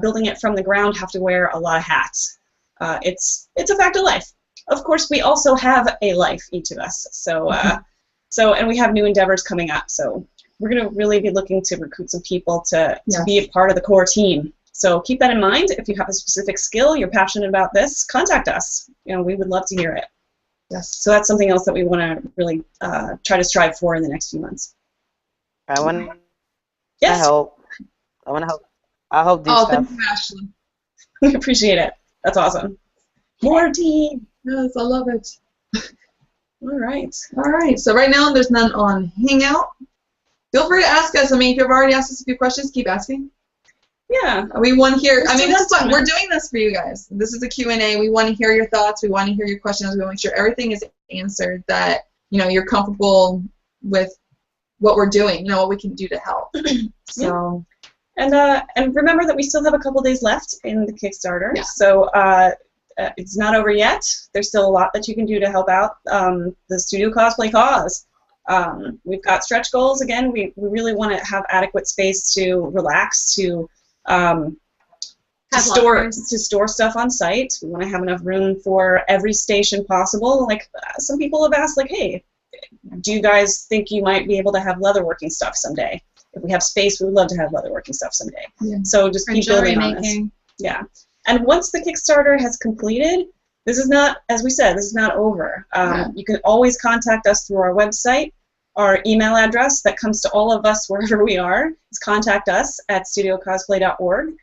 building it from the ground have to wear a lot of hats. It's a fact of life. Of course, we also have a life, each of us. So, and we have new endeavors coming up. So we're going to really be looking to recruit some people to be a part of the core team. So keep that in mind. If you have a specific skill, you're passionate about this, contact us. You know, we would love to hear it. Yes. So that's something else that we want to really try to strive for in the next few months. I want to Yes. help. I want to help. I'll help do Oh, stuff. thank you, Ashley. We appreciate it. That's awesome. More team. Yes, I love it. All right. All right. So right now there's none on Hangout. Feel free to ask us. I mean, if you've already asked us a few questions, keep asking. Yeah. We want to hear. I mean, still this is have fun. time. We're doing this for you guys. This is a Q&A. We want to hear your thoughts. We want to hear your questions. We want to make sure everything is answered. That you're comfortable with what we're doing. You know what we can do to help. So. And remember that we still have a couple days left in the Kickstarter. Yeah. So it's not over yet. There's still a lot that you can do to help out the Studio Cosplay cause. We've got stretch goals. Again, we really want to have adequate space to relax, to store stuff on site. We want to have enough room for every station possible. Like some people have asked, like, hey, do you guys think you might be able to have leatherworking stuff someday? If we have space, we would love to have leatherworking stuff someday. Yeah. So just keep building on this. Yeah. And once the Kickstarter has completed, this is not, as we said, this is not over. You can always contact us through our website. Our email address that comes to all of us wherever we are is contactus@studiocosplay.org.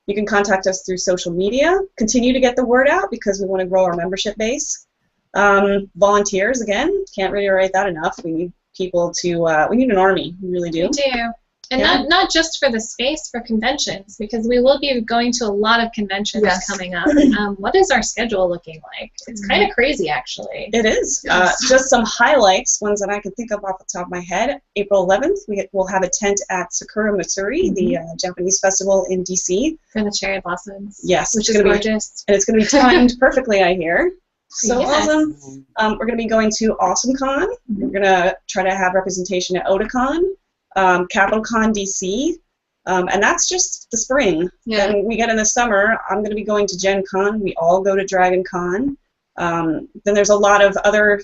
You can contact us through social media. Continue to get the word out because we want to grow our membership base. Volunteers, again, can't reiterate that enough. We need people to, we need an army. We really do. We do. And not just for the space, for conventions, because we will be going to a lot of conventions coming up. What is our schedule looking like? It's kind of crazy, actually. It is. Just some highlights, ones that I can think of off the top of my head. April 11th, we'll have a tent at Sakura Matsuri, the Japanese festival in D.C. For the cherry blossoms. Yes. Which is gorgeous. And it's going to be timed perfectly, I hear. So awesome. We're going to be going to AwesomeCon. We're going to try to have representation at Otakon. CapitalCon DC, and that's just the spring. Yeah. Then we get in the summer. I'm going to be going to Gen Con. We all go to Dragon Con. Then there's a lot of other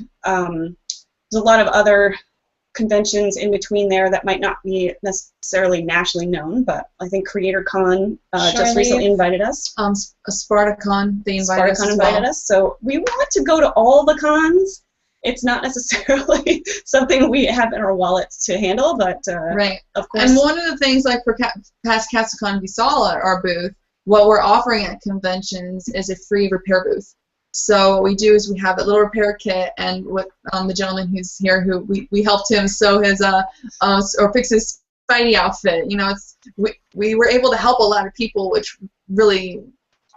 conventions in between there that might not be necessarily nationally known, but I think Creator Con just recently invited us. SpartaCon, they invited us. So we want to go to all the cons. It's not necessarily something we have in our wallets to handle, but of course. And one of the things, like for past CapsCon, we saw at our booth, what we're offering at conventions is a free repair booth. So what we do is we have a little repair kit, and with the gentleman who's here, who we helped him sew his or fix his Spidey outfit. We were able to help a lot of people, which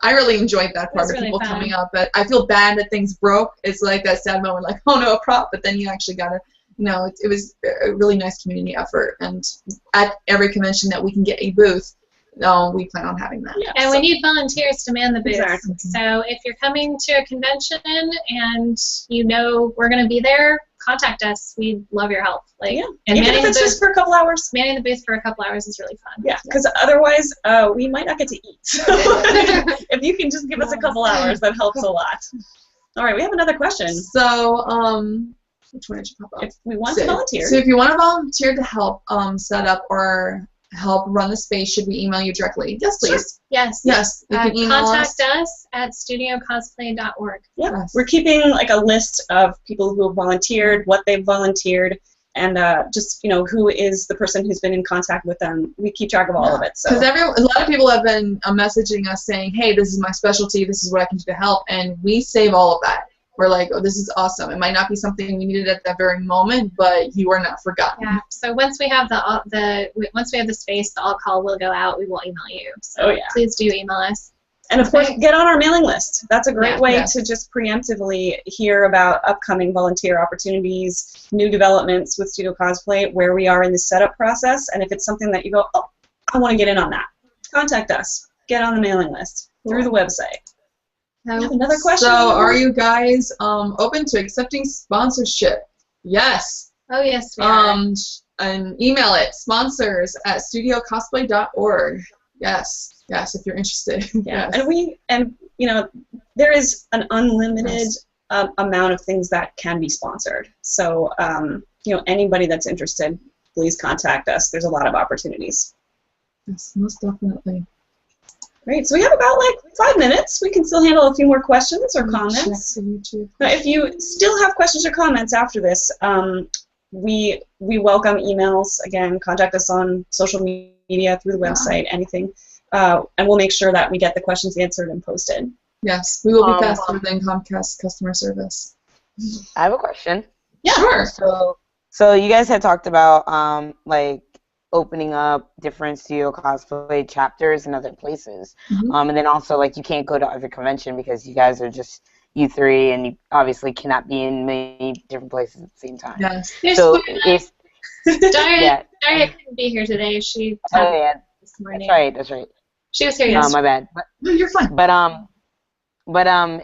I really enjoyed that part of people coming up, but I feel bad that things broke. It's like that sad moment, like, oh no, a prop, but then you actually got to, it was a really nice community effort, and at every convention that we can get a booth, we plan on having that. Yeah, and we need volunteers to man the booth. Exactly. So if you're coming to a convention and we're going to be there, contact us. We'd love your help. And even if it's just for a couple hours. Manning the booth for a couple hours is really fun. Yeah, because otherwise we might not get to eat. So if you can just give us a couple hours, that helps a lot. All right, we have another question. So, which one did you pop up? If we want to volunteer. So if you want to volunteer to help set up or help run the space, should we email you directly? Yes, please. Sure. Yes. Yes, you can email contact us. us at studiocosplay.org. Yeah, Yes. we're keeping like a list of people who have volunteered, what they've volunteered, and just who is the person who's been in contact with them. We keep track of all of it. Because So a lot of people have been messaging us saying, hey, this is my specialty, this is what I can do to help, and we save all of that. We're like, oh, this is awesome. It might not be something we needed at that very moment, but you are not forgotten. Yeah. So once we have once we have the space, the all-call will go out. We will email you. So Oh, yeah. please do email us. and of course, get on our mailing list. That's a great Yeah. way Yes. to just preemptively hear about upcoming volunteer opportunities, new developments with Studio Cosplay, where we are in the setup process, and if it's something that you go, oh, I want to get in on that, contact us. Get on the mailing list through the website. I have another question. So are you guys open to accepting sponsorship? Yes. Oh yes, we are. And email it, sponsors@studiocosplay.org. Yes. Yes, if you're interested. Yeah, Yes. and there is an unlimited amount of things that can be sponsored. So anybody that's interested, please contact us. There's a lot of opportunities. Yes, most definitely. Great. So we have about 5 minutes. We can still handle a few more questions or Check comments. the YouTube. Now, if you still have questions or comments after this, we welcome emails. Again, contact us on social media, through the website, anything. And we'll make sure that we get the questions answered and posted. Yes, we will be faster than Comcast customer service. I have a question. Yeah. Sure. So you guys had talked about opening up different studio cosplay chapters in other places, Mhm. and then also you can't go to every convention because you guys are just you three, and you obviously cannot be in many different places at the same time. Yes. So if Daria couldn't be here today. She oh yeah, this morning. that's right. She was here Oh, yesterday. my bad. No, you're fine. But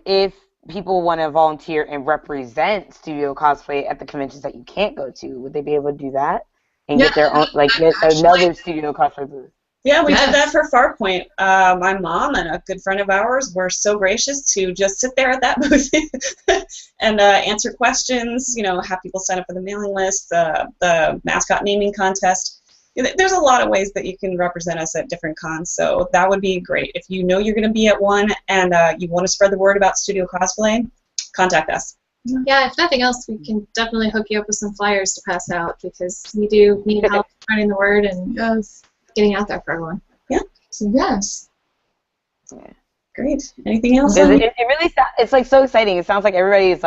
if people want to volunteer and represent studio cosplay at the conventions that you can't go to, would they be able to do that and get their own get another studio cosplay booth? Yeah, we Yes. did that for Farpoint. My mom and a good friend of ours were so gracious to just sit there at that booth and answer questions, have people sign up for the mailing list, the mascot naming contest. There's a lot of ways that you can represent us at different cons, so that would be great. If you know you're going to be at one and you want to spread the word about Studio Cosplay, contact us. Yeah, if nothing else, we can definitely hook you up with some flyers to pass out because we do need help spreading the word and Yes. getting out there for everyone. So yes. Great. Anything else? It really it's so exciting. It sounds like everybody is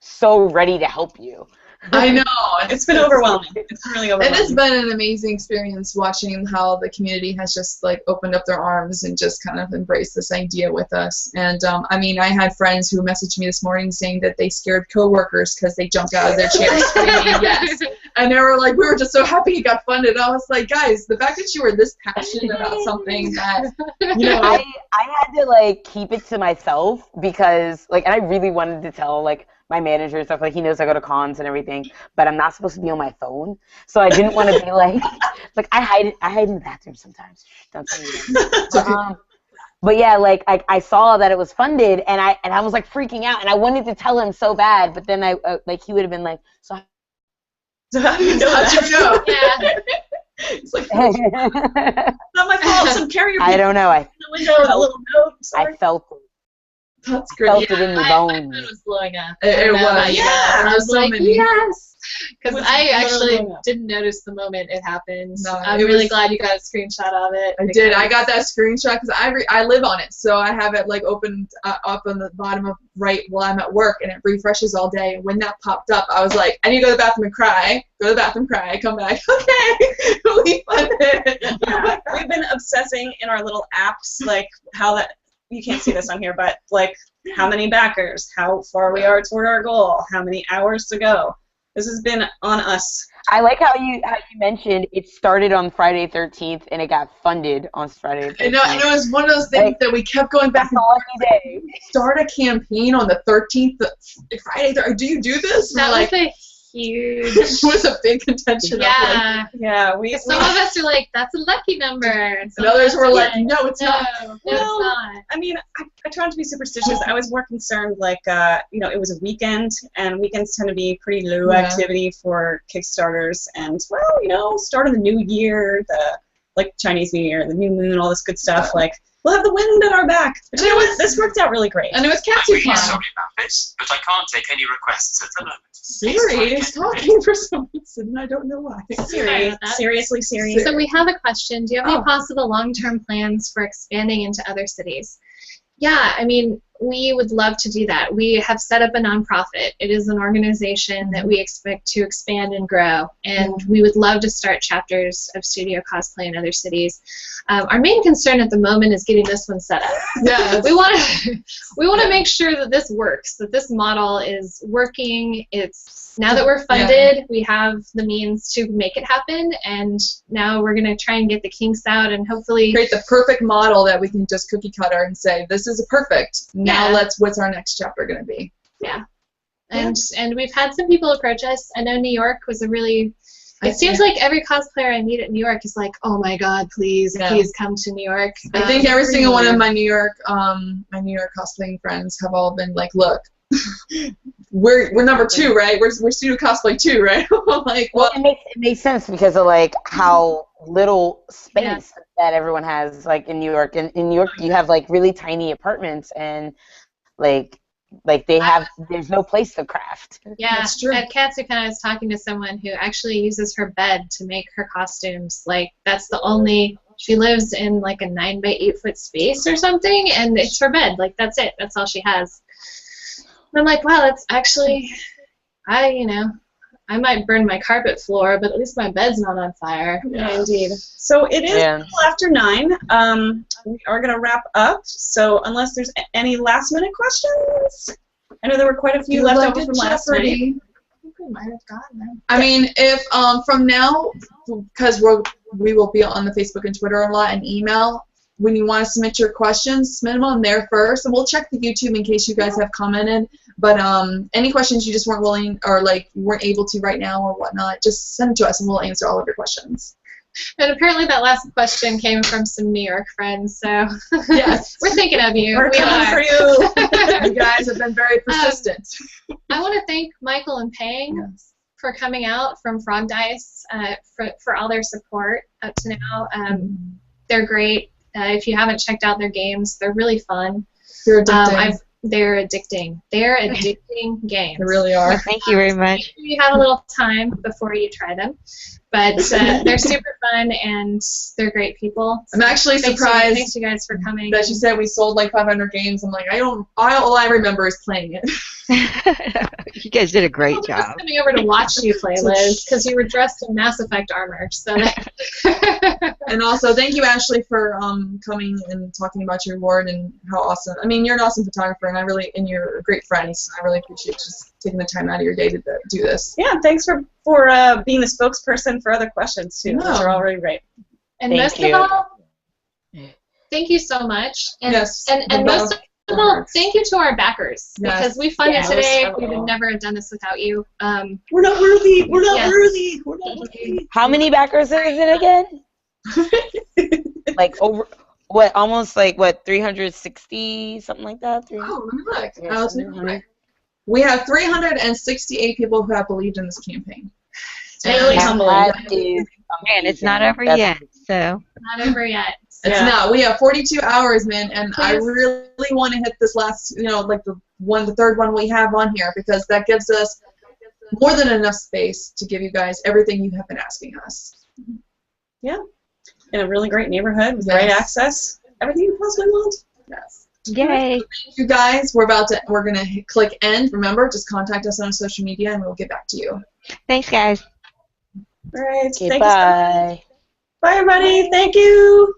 so ready to help you. I know. It's been overwhelming. It's really overwhelming. And it's been an amazing experience watching how the community has just opened up their arms and just kind of embraced this idea with us. And I had friends who messaged me this morning saying that they scared coworkers because they jumped out of their chairs screaming yes. And they were like, we were just so happy it got funded. I was like, guys, the fact that you were this passionate about something that I had to keep it to myself because and I really wanted to tell my manager and stuff, he knows I go to cons and everything, but I'm not supposed to be on my phone, so I didn't want to be I hide in the bathroom sometimes. Don't tell me that. But yeah, I saw that it was funded, and I was freaking out, and I wanted to tell him so bad, but then So Yeah. how do you know that? It's not my fault. Some carrier I don't know. in the window with a little note. I felt it. that's I great. felt it in the My bones. phone was blowing up. It was. Yeah. I was so like, many. yes! Because Was I literally actually blowing up. didn't notice the moment it happened. No, I'm it really was- glad you got a screenshot of it. I did. I got that screenshot because I live on it, so I have it open up on the bottom of right while I'm at work, and it refreshes all day. And when that popped up, I was like, I need to go to the bathroom and cry. Go to the bathroom, cry, come back. Okay, we funded. Yeah, we've been obsessing in our little apps, how that, you can't see this on here, but how many backers, how far we are toward our goal, how many hours to go. This has been on us. I like how you mentioned it started on Friday 13th and it got funded on Friday 13th. And it was one of those things that we kept going back That's a lucky day. start a campaign on the 13th, Friday. Do you do this? That We're was a huge. it was a big contention. Yeah. Yeah, Some of us are like, that's a lucky number. And And others were like, no, it's no, not. no, Well, it's not. I mean, I try not to be superstitious. I was more concerned, it was a weekend, and weekends tend to be pretty low Yeah. activity for Kickstarters. And, start of the new year, like Chinese New Year, the new moon, all this good stuff. Like, we'll have the wind at our back. But you know what? This worked out really great. And it was I'm really CatsuCon. sorry about this, but I can't take any requests at the moment. Siri is talking for some reason, and I don't know why. Siri, seriously, Siri. So we have a question. Do you have any Oh. possible long-term plans for expanding into other cities? Yeah, I mean, we would love to do that. We have set up a nonprofit. It is an organization that we expect to expand and grow, and we would love to start chapters of Studio Cosplay in other cities. Our main concern at the moment is getting this one set up. Yeah, We want to make sure that this works, that this model is working. It's now that we're funded, we have the means to make it happen, and now we're going to try and get the kinks out and hopefully create the perfect model that we can just cookie cutter and say, this is perfect. Now what's our next chapter going to be? Yeah. And we've had some people approach us. I know New York was a really it seems like every cosplayer I meet at New York is like, oh my God, please come to New York. I think every single one of my New York cosplaying friends have all been like, look, we're number 2, right? We're Studio Cosplay 2, right? Like, well, it makes sense because of like how little space that everyone has, like in New York. In New York, you have like really tiny apartments, and like there's no place to craft. Yeah, that's true. At CatsuCon, I was talking to someone who actually uses her bed to make her costumes. Like, that's the only. She lives in like a 9 by 8 foot space or something, and it's her bed. Like, that's it. That's all she has. And I'm like, wow, that's actually, I might burn my carpet floor, but at least my bed's not on fire. Yeah, indeed. So it is a little after 9. We are going to wrap up. So unless there's any last minute questions, I know there were quite a few left over from last night. I think we might have gotten them. I mean, if from now, because we will be on the Facebook and Twitter a lot and email. When you want to submit your questions, submit them on there first, and we'll check the YouTube in case you guys have commented. But any questions you just weren't willing or like you weren't able to right now or whatnot, just send it to us and we'll answer all of your questions. And apparently that last question came from some New York friends, so yes, we're thinking of you. We're coming for you. You guys have been very persistent. I want to thank Michael and Pang for coming out from Frog Dice for all their support up to now. They're great. If you haven't checked out their games, they're really fun. They're addicting. They're addicting. They're addicting games. They really are. Thank you very much. You have a little time before you try them, but they're super fun and they're great people. I'm actually surprised. Thanks you guys for coming. That you said we sold like 500 games. I'm like, all I remember is playing it. You guys did a great I was job. coming over to watch you play, Liz, because you were dressed in Mass Effect armor. So. And also, thank you, Ashley, for coming and talking about your award and how awesome. I mean, you're an awesome photographer, and you're a great friend. So I really appreciate just taking the time out of your day to do this. Yeah, thanks for being the spokesperson for other questions too. Those are all really great. And most of all, thank you so much. And and most of all, thank you to our backers because we funded today. We would never have done this without you. We're not worthy. We're not worthy. We're not worthy. How many backers is it again? Like over what? Almost like what? 360, something like that. Oh, let me look. We have 368 people who have believed in this campaign. It's really humbling. Man, it's not over yet. So not over yet. It's not. We have 42 hours, man, and I really want to hit this last, like the third one we have on here because that gives us more than enough space to give you guys everything you have been asking us. Yeah, in a really great neighborhood with great access, everything you possibly want. Yes. Yay! Thank you guys. We're gonna click end. Remember, just contact us on social media, and we'll get back to you. Thanks, guys. All right. Okay, Thank bye. you. Bye, everybody. Thank you.